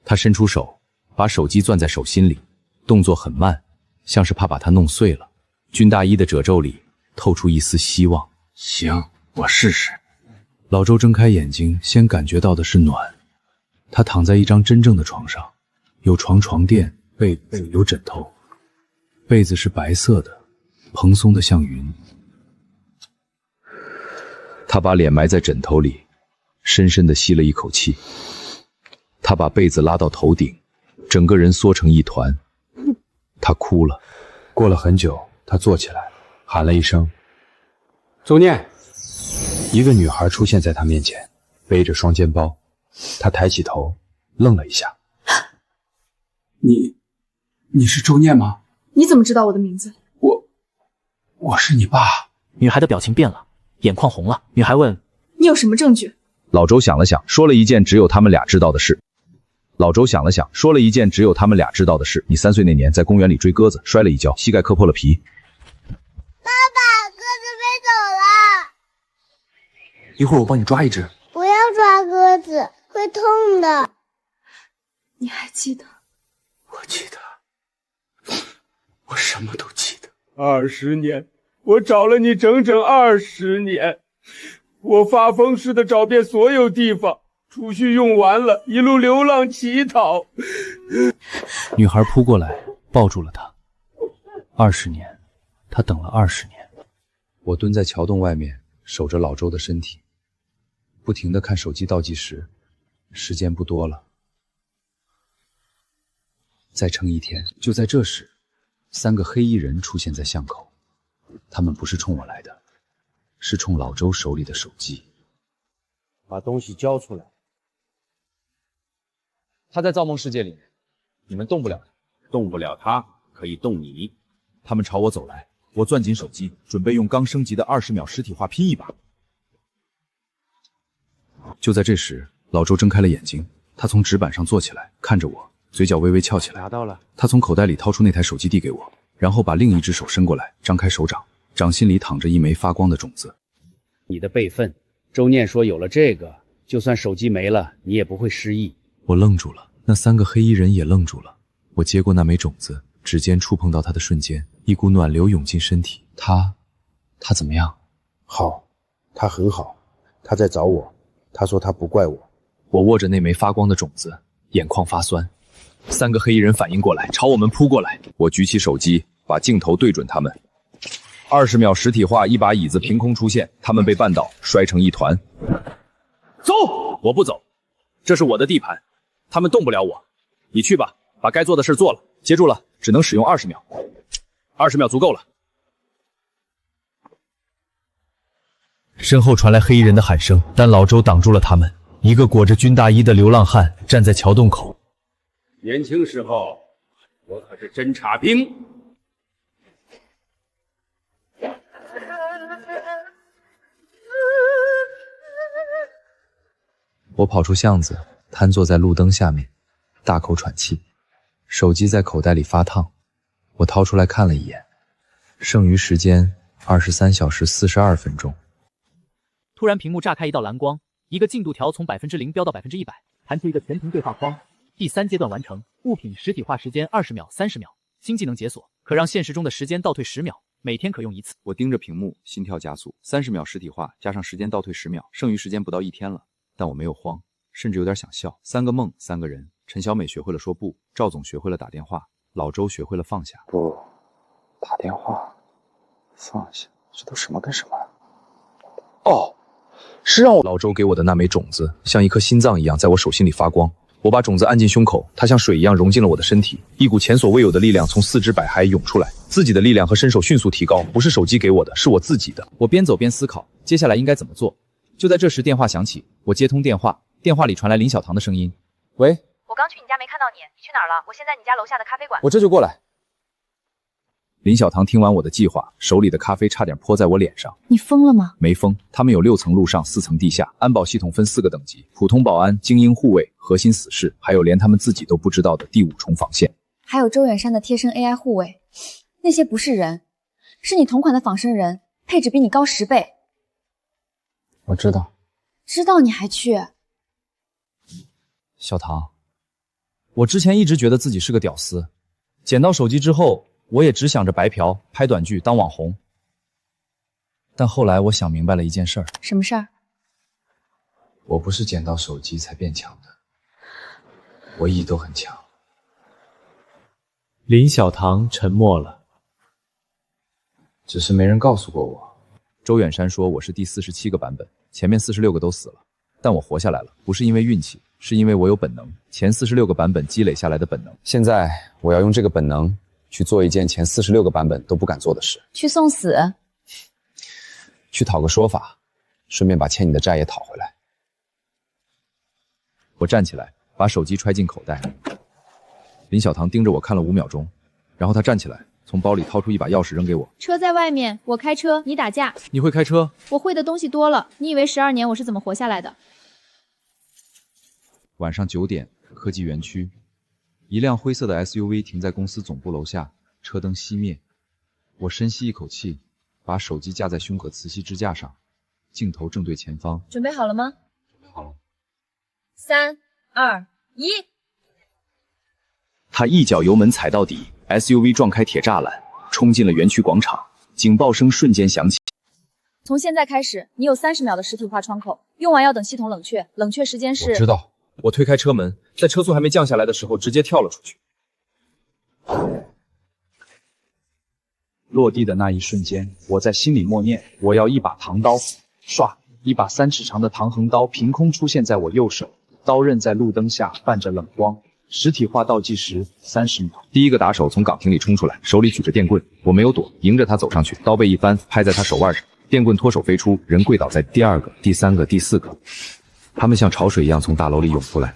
他伸出手，把手机攥在手心里，动作很慢，像是怕把它弄碎了。军大衣的褶皱里透出一丝希望。行，我试试。老周睁开眼睛，先感觉到的是暖。他躺在一张真正的床上，有床垫、被子，有枕头。被子是白色的，蓬松的像云。他把脸埋在枕头里，深深地吸了一口气。他把被子拉到头顶，整个人缩成一团。他哭了。过了很久，他坐起来，喊了一声：“周念。”一个女孩出现在他面前，背着双肩包。他抬起头，愣了一下。你是周念吗？你怎么知道我的名字？我是你爸。女孩的表情变了，眼眶红了。女孩问：“你有什么证据？”老周想了想，说了一件只有他们俩知道的事。你3岁那年在公园里追鸽子，摔了一跤，膝盖磕破了皮。爸爸，鸽子飞走了。一会儿我帮你抓一只。不要抓鸽子，会痛的。你还记得？我记得，我什么都记得。20年，我找了你整整20年，我发疯似的找遍所有地方，储蓄用完了，一路流浪乞讨。女孩扑过来，抱住了他。20年，他等了20年。我蹲在桥洞外面，守着老周的身体，不停地看手机倒计时，时间不多了。再撑一天。就在这时，3个黑衣人出现在巷口。他们不是冲我来的，是冲老周手里的手机。把东西交出来。他在造梦世界里，你们动不了他。动不了他，可以动你。他们朝我走来，我攥紧手机，准备用刚升级的20秒实体化拼一把。就在这时，老周睁开了眼睛，他从纸板上坐起来，看着我，嘴角微微翘起来。拿到了。他从口袋里掏出那台手机递给我，然后把另一只手伸过来，张开手掌，掌心里躺着一枚发光的种子。你的备份，周念说有了这个，就算手机没了，你也不会失忆。我愣住了，那3个黑衣人也愣住了。我接过那枚种子，指尖触碰到它的瞬间，一股暖流涌进身体。他怎么样？好，他很好，他在找我，他说他不怪我。我握着那枚发光的种子，眼眶发酸。3个黑衣人反应过来，朝我们扑过来。我举起手机，把镜头对准他们。20秒实体化，一把椅子凭空出现，他们被绊倒，摔成一团。走！我不走，这是我的地盘，他们动不了我。你去吧，把该做的事做了。接住了，只能使用20秒。20秒足够了。身后传来黑衣人的喊声，但老周挡住了他们。一个裹着军大衣的流浪汉站在桥洞口。年轻时候，我可是侦察兵。我跑出巷子，瘫坐在路灯下面，大口喘气，手机在口袋里发烫。我掏出来看了一眼，剩余时间23小时42分钟。突然屏幕炸开一道蓝光，一个进度条从0%飙到100%，弹出一个全屏对话框。第3阶段完成，物品实体化时间20秒、30秒，新技能解锁，可让现实中的时间倒退10秒，每天可用1次。我盯着屏幕，心跳加速，30秒实体化，加上时间倒退10秒，剩余时间不到1天了。但我没有慌，甚至有点想笑。3个梦，3个人。陈小美学会了说不，赵总学会了打电话，老周学会了放下。不，打电话，放下，这都什么跟什么？哦，是让我老周给我的那枚种子，像一颗心脏一样在我手心里发光。我把种子按进胸口，它像水一样融进了我的身体，一股前所未有的力量从四肢百骸涌出来，自己的力量和身手迅速提高，不是手机给我的，是我自己的。我边走边思考，接下来应该怎么做。就在这时，电话响起，我接通电话，电话里传来林小棠的声音：“喂，我刚去你家没看到你，你去哪儿了？我现在你家楼下的咖啡馆。”我这就过来。林小棠听完我的计划，手里的咖啡差点泼在我脸上。你疯了吗？没疯，他们有6层路上4层地下，安保系统分4个等级：普通保安、精英护卫、核心死士，还有连他们自己都不知道的第5重防线。还有周远山的贴身 AI 护卫，那些不是人，是你同款的仿生人，配置比你高10倍。我知道。知道你还去？小棠，我之前一直觉得自己是个屌丝，捡到手机之后，我也只想着白嫖、拍短剧、当网红。但后来我想明白了一件事儿。什么事儿？我不是捡到手机才变强的，我一直都很强。林小棠沉默了，只是没人告诉过我。周远山说我是第47个版本，前面46个都死了，但我活下来了，不是因为运气，是因为我有本能，前46个版本积累下来的本能。现在我要用这个本能去做一件前46个版本都不敢做的事，去送死，去讨个说法，顺便把欠你的债也讨回来。我站起来，把手机揣进口袋。林小棠盯着我看了5秒钟，然后她站起来，从包里掏出一把钥匙扔给我。车在外面，我开车，你打架。你会开车？我会的东西多了，你以为12年我是怎么活下来的？晚上9点，科技园区，一辆灰色的 SUV 停在公司总部楼下，车灯熄灭。我深吸一口气，把手机架在胸口磁吸支架上，镜头正对前方。准备好了吗？准备好了。3、2、1。他一脚油门踩到底 ，SUV 撞开铁栅栏，冲进了园区广场。警报声瞬间响起。从现在开始，你有30秒的实体化窗口，用完要等系统冷却，冷却时间是……我知道。我推开车门，在车速还没降下来的时候，直接跳了出去。落地的那一瞬间，我在心里默念：我要一把唐刀。唰，一把3尺长的唐横刀凭空出现在我右手，刀刃在路灯下泛着冷光。实体化倒计时30秒。第一个打手从岗亭里冲出来，手里举着电棍，我没有躲，迎着他走上去，刀背一翻，拍在他手腕上，电棍脱手飞出，人跪倒在第2个、第3个、第4个。他们像潮水一样从大楼里涌出来，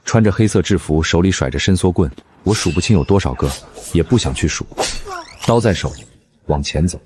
穿着黑色制服，手里甩着伸缩棍，我数不清有多少个，也不想去数。刀在手，往前走。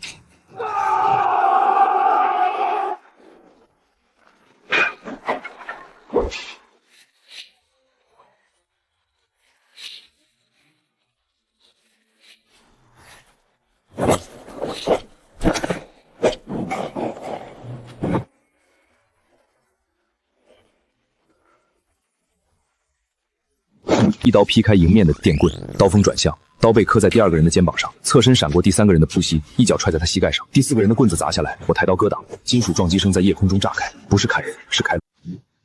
一刀劈开迎面的电棍，刀锋转向，刀背磕在第2个人的肩膀上，侧身闪过第3个人的扑袭，一脚踹在他膝盖上，第4个人的棍子砸下来，我抬刀格挡，金属撞击声在夜空中炸开，不是砍人，是开。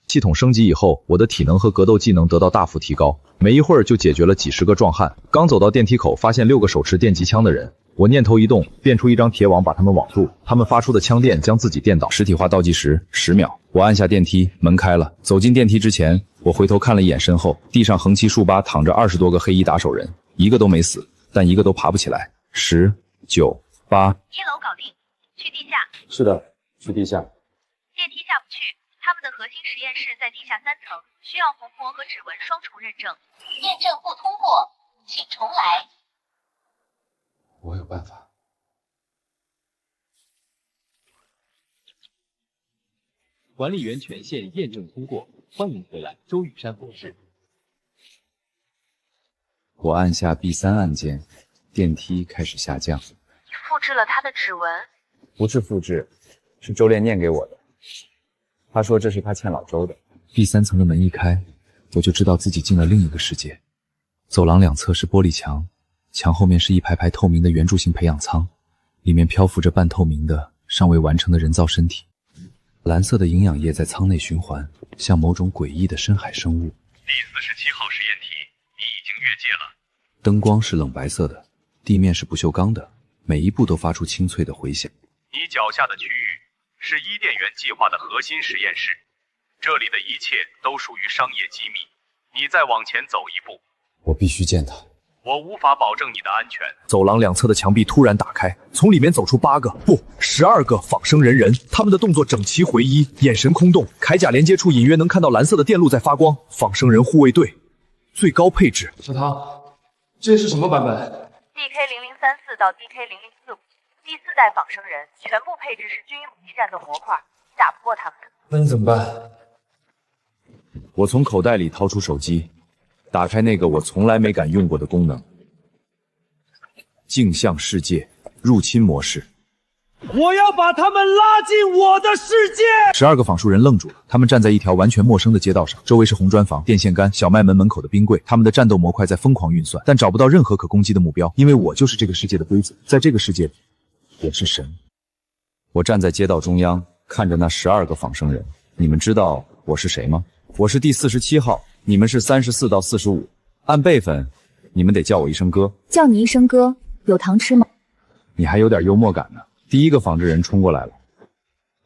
系统升级以后，我的体能和格斗技能得到大幅提高，没一会儿就解决了几10个壮汉。刚走到电梯口，发现6个手持电击枪的人，我念头一动，变出一张铁网把他们网住，他们发出的枪电将自己电倒。实体化倒计时10秒，我按下电梯，门开了。走进电梯之前，我回头看了一眼身后，地上横七竖八躺着20多个黑衣打手人，一个都没死，但一个都爬不起来。10、9、8。1楼搞定，去地下。是的，去地下。电梯下不去，他们的核心实验室在地下3层，需要虹膜和指纹双重认证。验证不通过，请重来。我有办法。管理员权限验证通过，欢迎回来，周雨山博士。我按下 B3 按键，电梯开始下降。你复制了他的指纹？不是复制，是周炼念给我的。他说这是他欠老周的。B3层的门一开，我就知道自己进了另一个世界。走廊两侧是玻璃墙，墙后面是一排排透明的圆柱形培养舱，里面漂浮着半透明的尚未完成的人造身体。蓝色的营养液在舱内循环，像某种诡异的深海生物。第47号实验体，你已经越界了。灯光是冷白色的，地面是不锈钢的，每一步都发出清脆的回响。你脚下的区域是伊甸园计划的核心实验室，这里的一切都属于商业机密。你再往前走一步，我必须见他。我无法保证你的安全。走廊两侧的墙壁突然打开，从里面走出8个，不，12个仿生人，他们的动作整齐划一，眼神空洞，铠甲连接处隐约能看到蓝色的电路在发光。仿生人护卫队，最高配置。小唐，这是什么版本 ？DK0034到 DK0045，第4代仿生人，全部配置是军用级战斗模块，打不过他们的。那你怎么办？我从口袋里掏出手机，打开那个我从来没敢用过的功能——镜像世界入侵模式。我要把他们拉进我的世界！12个仿生人愣住了，他们站在一条完全陌生的街道上，周围是红砖房、电线杆、小卖门门口的冰柜，他们的战斗模块在疯狂运算，但找不到任何可攻击的目标，因为我就是这个世界的规则，在这个世界里，我是神。我站在街道中央，看着那12个仿生人，你们知道我是谁吗？我是第47号，你们是34到45，按辈分，你们得叫我一声哥。叫你一声哥，有糖吃吗？你还有点幽默感呢。第一个仿制人冲过来了，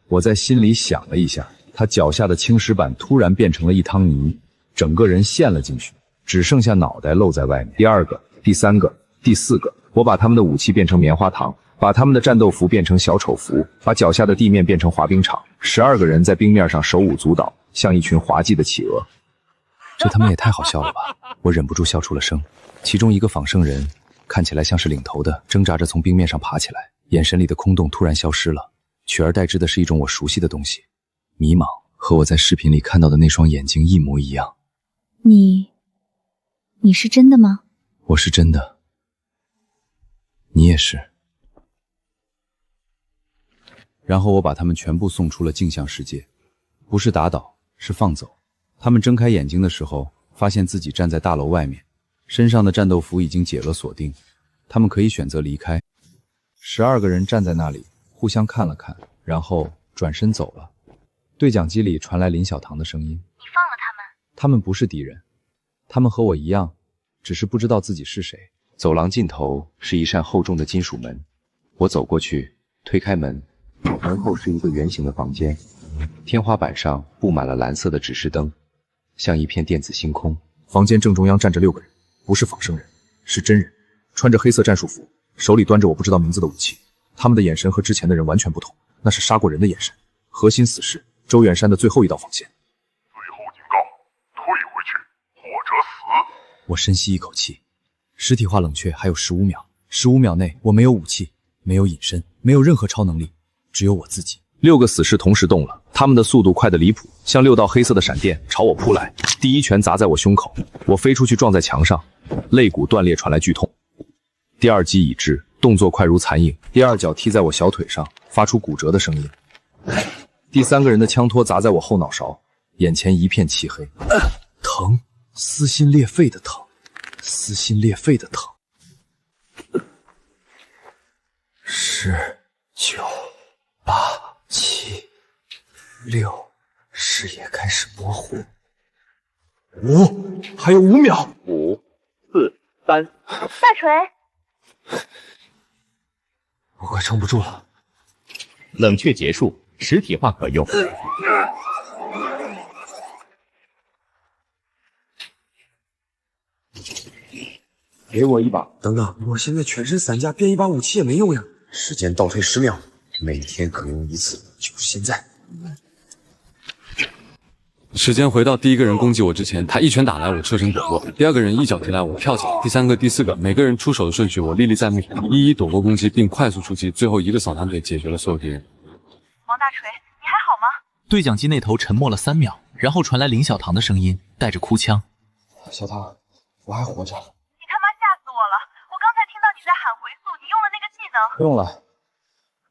我在心里想了一下，他脚下的青石板突然变成了一滩泥，整个人陷了进去，只剩下脑袋露在外面。第2个、第3个、第4个，我把他们的武器变成棉花糖，把他们的战斗服变成小丑服，把脚下的地面变成滑冰场。12个人在冰面上手舞足蹈，像一群滑稽的企鹅。这他妈也太好笑了吧！我忍不住笑出了声。其中一个仿生人看起来像是领头的，挣扎着从冰面上爬起来，眼神里的空洞突然消失了，取而代之的是一种我熟悉的东西——迷茫，和我在视频里看到的那双眼睛一模一样。你是真的吗？我是真的，你也是。然后我把他们全部送出了镜像世界，不是打倒，是放走。他们睁开眼睛的时候，发现自己站在大楼外面，身上的战斗服已经解了锁定，他们可以选择离开。12个人站在那里，互相看了看，然后转身走了。对讲机里传来林小棠的声音：“你放了他们？他们不是敌人，他们和我一样，只是不知道自己是谁。”走廊尽头是一扇厚重的金属门，我走过去，推开门，门后是一个圆形的房间，天花板上布满了蓝色的指示灯，像一片电子星空。房间正中央站着6个人，不是仿生人，是真人，穿着黑色战术服，手里端着我不知道名字的武器。他们的眼神和之前的人完全不同，那是杀过人的眼神。核心死士周远山的最后一道防线。最后警告，退回去或者死。我深吸一口气，实体化冷却还有15秒，15秒内我没有武器，没有隐身，没有任何超能力，只有我自己。6个死士同时动了，他们的速度快得离谱，像6道黑色的闪电朝我扑来。第一拳砸在我胸口，我飞出去撞在墙上，肋骨断裂传来剧痛。第2击已至，动作快如残影。第2脚踢在我小腿上，发出骨折的声音。第3个人的枪托砸在我后脑勺，眼前一片漆黑，疼，撕心裂肺的疼，撕心裂肺的疼。10、9、8、7、6，视野开始模糊。5，还有5秒。5、4、3。大锤，我快撑不住了。冷却结束，实体化可用。给我一把。等等，我现在全身散架，变一把武器也没用呀。时间倒退10秒，每天可用1次，就是现在。时间回到第一个人攻击我之前，他一拳打来，我车身躲过；第2个人一脚踢来，我跳起来；第3个、第4个，每个人出手的顺序我历历在目，一一躲过攻击，并快速出击，最后一个扫堂腿解决了所有敌人。王大锤，你还好吗？对讲机那头沉默了3秒，然后传来林小棠的声音，带着哭腔：“小棠，我还活着。”你他妈吓死我了！我刚才听到你在喊回溯，你用了那个技能。不用了，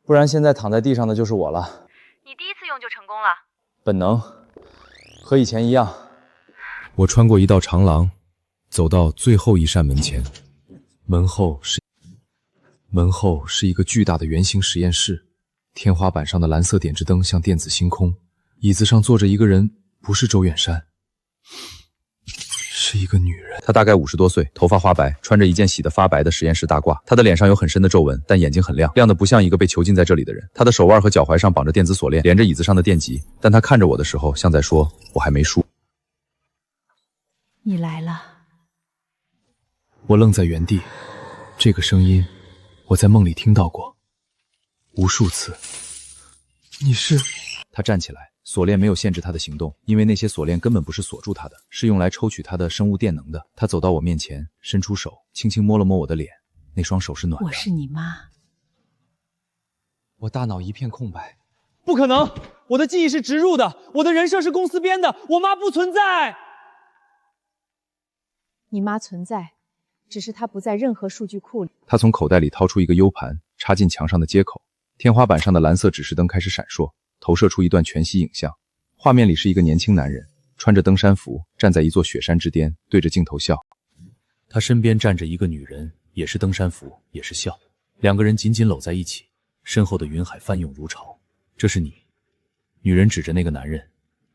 不然现在躺在地上的就是我了。你第一次用就成功了。本能，和以前一样。我穿过一道长廊，走到最后一扇门前，门后是一个巨大的圆形实验室，天花板上的蓝色点阵灯像电子星空，椅子上坐着一个人，不是周远山，是一个女人。她大概50多岁，头发花白，穿着一件洗得发白的实验室大褂。她的脸上有很深的皱纹，但眼睛很亮，亮得不像一个被囚禁在这里的人。她的手腕和脚踝上绑着电子锁链，连着椅子上的电极。但她看着我的时候，像在说：“我还没输。”你来了。我愣在原地，这个声音我在梦里听到过无数次。你是？她站起来，锁链没有限制她的行动，因为那些锁链根本不是锁住她的，是用来抽取她的生物电能的。她走到我面前，伸出手，轻轻摸了摸我的脸，那双手是暖的。我是你妈。我大脑一片空白。不可能！我的记忆是植入的，我的人设是公司编的，我妈不存在。你妈存在，只是她不在任何数据库里。她从口袋里掏出一个 U 盘，插进墙上的接口，天花板上的蓝色指示灯开始闪烁，投射出一段全息影像。画面里是一个年轻男人，穿着登山服，站在一座雪山之巅，对着镜头笑。他身边站着一个女人，也是登山服，也是笑，两个人紧紧搂在一起，身后的云海翻涌如潮。这是你。女人指着那个男人，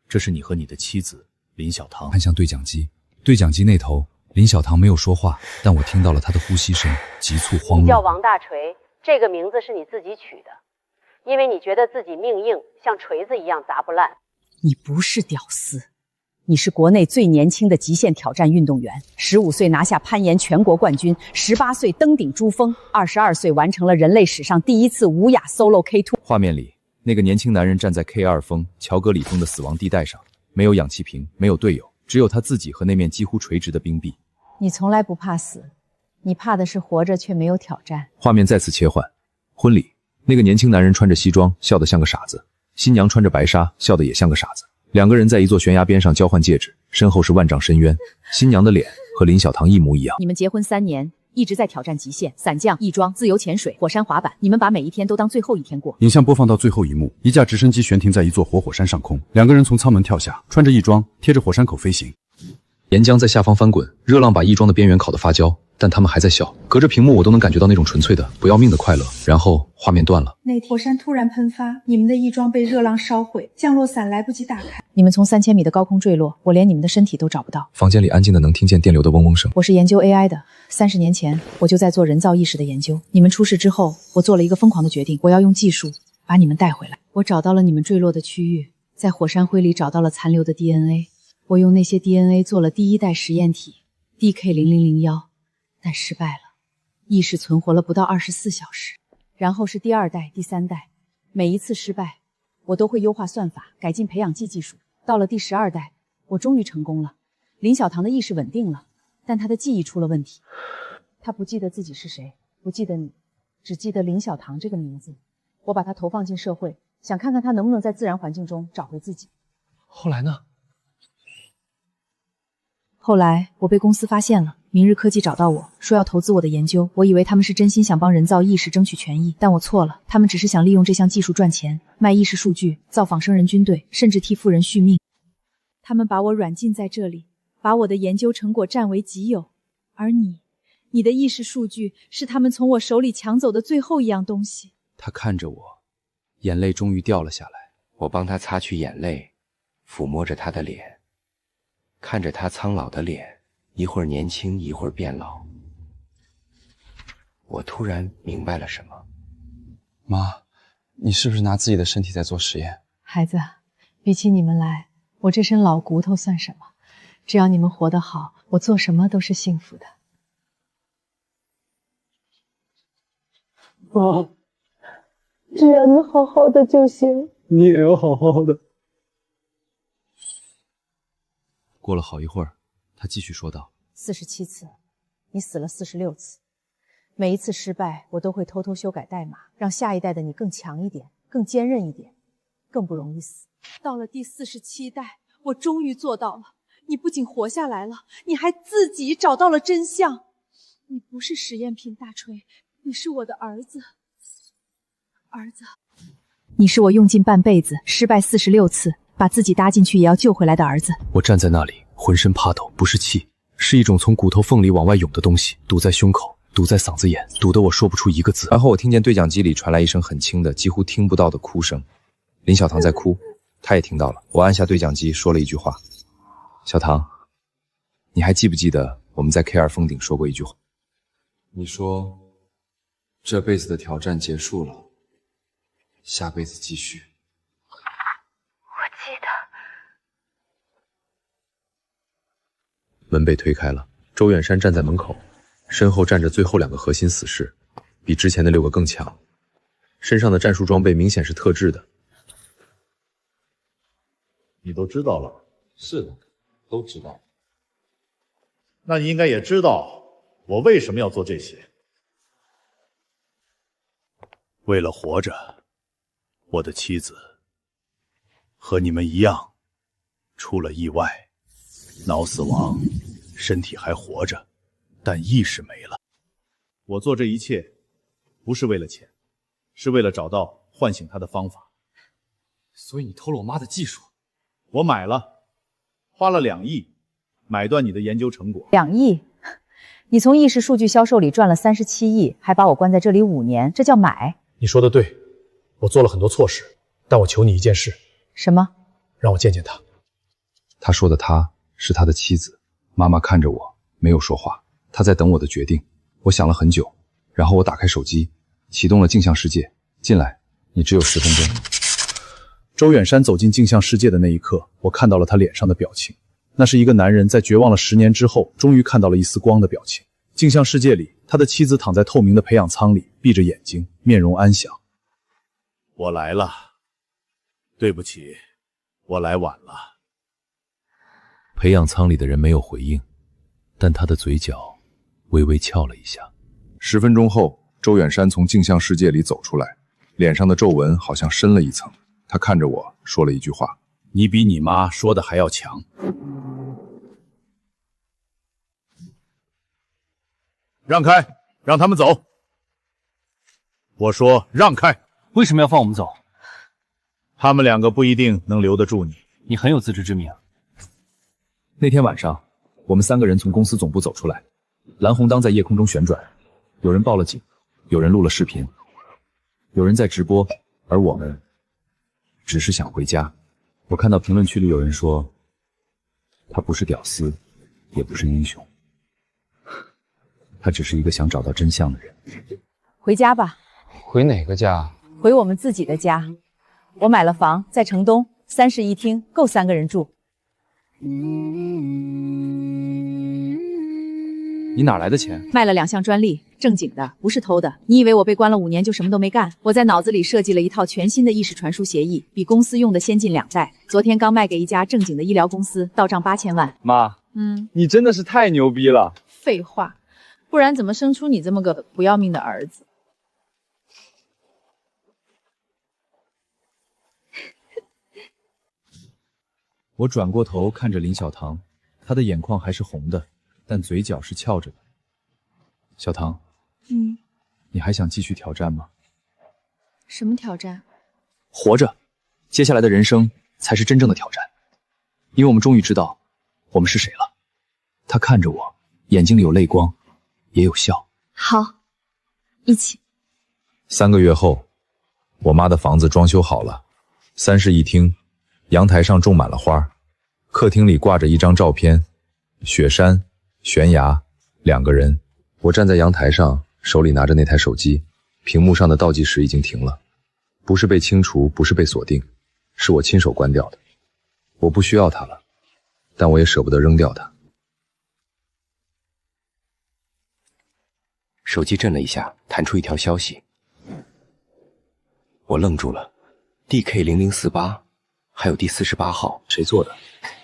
这是你和你的妻子林小棠。看向对讲机，对讲机那头林小棠没有说话，但我听到了她的呼吸声，急促慌乱。你叫王大锤，这个名字是你自己取的，因为你觉得自己命硬，像锤子一样砸不烂。你不是屌丝，你是国内最年轻的极限挑战运动员，15岁拿下攀岩全国冠军，18岁登顶珠峰，22岁完成了人类史上第一次无氧 solo K2。画面里，那个年轻男人站在 K2 峰乔格里峰的死亡地带上，没有氧气瓶，没有队友，只有他自己和那面几乎垂直的冰壁。你从来不怕死，你怕的是活着却没有挑战。画面再次切换，婚礼，那个年轻男人穿着西装，笑得像个傻子；新娘穿着白纱，笑得也像个傻子。两个人在一座悬崖边上交换戒指，身后是万丈深渊。新娘的脸和林小棠一模一样。你们结婚3年，一直在挑战极限，伞降、翼装、自由潜水、火山滑板，你们把每一天都当最后一天过。影像播放到最后一幕，一架直升机悬停在一座活火山上空，两个人从舱门跳下，穿着翼装，贴着火山口飞行。岩浆在下方翻滚，热浪把翼装的边缘烤得发焦，但他们还在笑。隔着屏幕我都能感觉到那种纯粹的不要命的快乐。然后画面断了。那天火山突然喷发，你们的翼装被热浪烧毁，降落伞来不及打开。你们从3000米的高空坠落，我连你们的身体都找不到。房间里安静的能听见电流的嗡嗡声。我是研究 AI 的，30年前我就在做人造意识的研究。你们出事之后，我做了一个疯狂的决定，我要用技术把你们带回来。我找到了你们坠落的区域，在火山灰里找到了残留的 DNA。我用那些 DNA 做了第1代实验体 DK0001，但失败了，意识存活了不到24小时。然后是第2代、第3代，每一次失败，我都会优化算法，改进培养基技术。到了第12代，我终于成功了。林小棠的意识稳定了，但她的记忆出了问题。她不记得自己是谁，不记得你，只记得林小棠这个名字。我把她投放进社会，想看看她能不能在自然环境中找回自己。后来呢？后来我被公司发现了，明日科技找到我说要投资我的研究，我以为他们是真心想帮人造意识争取权益，但我错了，他们只是想利用这项技术赚钱，卖意识数据，造仿生人军队，甚至替富人续命。他们把我软禁在这里，把我的研究成果占为己有，而你的意识数据是他们从我手里抢走的最后一样东西。他看着我，眼泪终于掉了下来。我帮他擦去眼泪，抚摸着他的脸，看着他苍老的脸，一会儿年轻，一会儿变老。我突然明白了什么。妈，你是不是拿自己的身体在做实验？孩子，比起你们来，我这身老骨头算什么？只要你们活得好，我做什么都是幸福的。妈，只要你好好的就行。你也要好好的。过了好一会儿，他继续说道：47次，你死了46次，每一次失败，我都会偷偷修改代码，让下一代的你更强一点，更坚韧一点。更不容易死。到了第47代，我终于做到了。你不仅活下来了，你还自己找到了真相。你不是实验品，大锤，你是我的儿子。儿子，你是我用尽半辈子，失败46次，把自己搭进去也要救回来的儿子。我站在那里，浑身怕抖，不是气，是一种从骨头缝里往外涌的东西，堵在胸口，堵在嗓子眼，堵得我说不出一个字。然后我听见对讲机里传来一声很轻的、几乎听不到的哭声。林小棠在哭，她也听到了。我按下对讲机，说了一句话：“小棠，你还记不记得我们在 K2 峰顶说过一句话？你说，这辈子的挑战结束了，下辈子继续。”我记得。门被推开了，周远山站在门口，身后站着最后2个核心死士，比之前的6个更强，身上的战术装备明显是特制的。你都知道了？是的，都知道。那你应该也知道我为什么要做这些。为了活着，我的妻子和你们一样出了意外，脑死亡，身体还活着，但意识没了。我做这一切不是为了钱，是为了找到唤醒她的方法。所以你偷了我妈的技术？我买了，花了2亿买断你的研究成果。2亿？你从意识数据销售里赚了37亿，还把我关在这里5年，这叫买？你说的对，我做了很多错事，但我求你一件事。什么？让我见见他。他说的他是他的妻子。妈妈看着我，没有说话，她在等我的决定。我想了很久，然后我打开手机，启动了镜像世界。进来，你只有10分钟。周远山走进镜像世界的那一刻，我看到了他脸上的表情，那是一个男人在绝望了10年之后，终于看到了一丝光的表情。镜像世界里，他的妻子躺在透明的培养舱里，闭着眼睛，面容安详。我来了，对不起，我来晚了。培养舱里的人没有回应，但他的嘴角微微翘了一下。10分钟后，周远山从镜像世界里走出来，脸上的皱纹好像深了一层。他看着我说了一句话：“你比你妈说的还要强。”让开，让他们走。我说让开。为什么要放我们走？他们2个不一定能留得住你。你很有自知之明。那天晚上，我们3个人从公司总部走出来，蓝红当在夜空中旋转，有人报了警，有人录了视频，有人在直播，而我们只是想回家。我看到评论区里有人说，他不是屌丝，也不是英雄，他只是一个想找到真相的人。回家吧。回哪个家？回我们自己的家。我买了房，在城东，3室1厅，够3个人住。你哪来的钱？卖了2项专利，正经的，不是偷的。你以为我被关了5年就什么都没干？我在脑子里设计了一套全新的意识传输协议，比公司用的先进2代。昨天刚卖给一家正经的医疗公司，到账8000万。妈，你真的是太牛逼了。废话，不然怎么生出你这么个不要命的儿子？我转过头看着林小棠，她的眼眶还是红的，但嘴角是翘着的。小棠，你还想继续挑战吗？什么挑战？活着，接下来的人生才是真正的挑战，因为我们终于知道我们是谁了。他看着我，眼睛里有泪光，也有笑。好，一起。3个月后，我妈的房子装修好了，3室1厅，阳台上种满了花，客厅里挂着一张照片，雪山、悬崖，2个人。我站在阳台上，手里拿着那台手机，屏幕上的倒计时已经停了，不是被清除，不是被锁定，是我亲手关掉的。我不需要它了，但我也舍不得扔掉它。手机震了一下，弹出一条消息。我愣住了 ，DK0048，还有第48号，谁做的？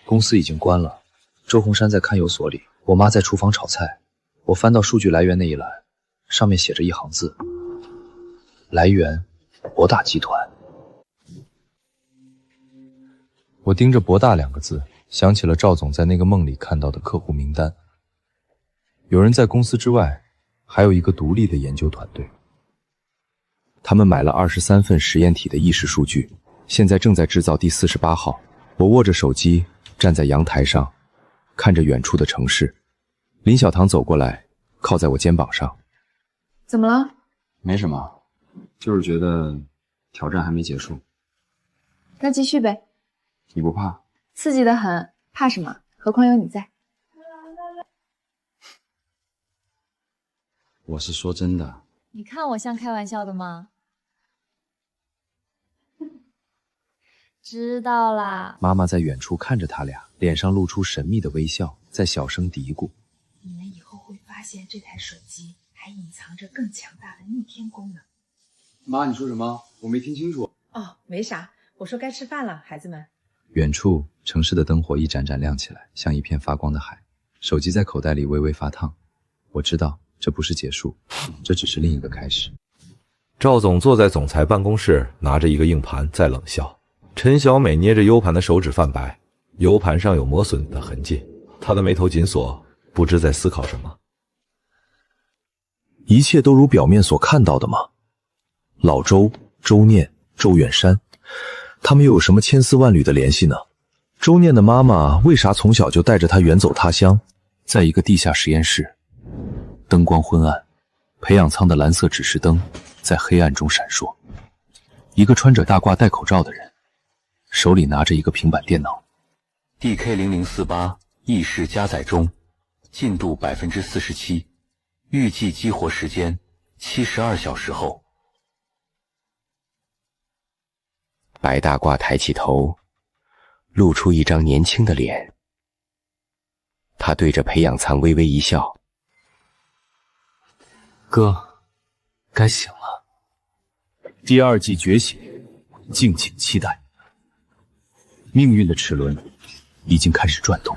公司已经关了。周红山在看守所里，我妈在厨房炒菜。我翻到数据来源那一栏，上面写着一行字：来源博大集团。我盯着博大2个字，想起了赵总在那个梦里看到的客户名单。有人在公司之外，还有一个独立的研究团队。他们买了23份实验体的意识数据，现在正在制造第48号。我握着手机，站在阳台上，看着远处的城市。林小棠走过来，靠在我肩膀上。怎么了？没什么，就是觉得挑战还没结束。那继续呗。你不怕？刺激得很，怕什么？何况有你在。我是说真的。你看我像开玩笑的吗？知道啦。妈妈在远处看着他俩，脸上露出神秘的微笑，在小声嘀咕：你们以后会发现这台手机还隐藏着更强大的逆天功能。妈，你说什么？我没听清楚。哦，没啥，我说该吃饭了，孩子们。远处城市的灯火一盏盏亮起来，像一片发光的海。手机在口袋里微微发烫。我知道这不是结束，这只是另一个开始。赵总坐在总裁办公室，拿着一个硬盘在冷笑。陈小美捏着 U 盘的手指泛白，U 盘上有磨损的痕迹。她的眉头紧锁，不知在思考什么。一切都如表面所看到的吗？老周、周念、周远山，他们又有什么千丝万缕的联系呢？周念的妈妈为啥从小就带着他远走他乡？在一个地下实验室，灯光昏暗，培养舱的蓝色指示灯在黑暗中闪烁。一个穿着大褂戴口罩的人，手里拿着一个平板电脑。DK0048 意识加载中，进度47%，预计激活时间72小时后。白大褂抬起头，露出一张年轻的脸。他对着培养舱微微一笑：“哥，该醒了。”第2季觉醒，敬请期待。命运的齿轮已经开始转动，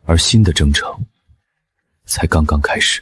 而新的征程才刚刚开始。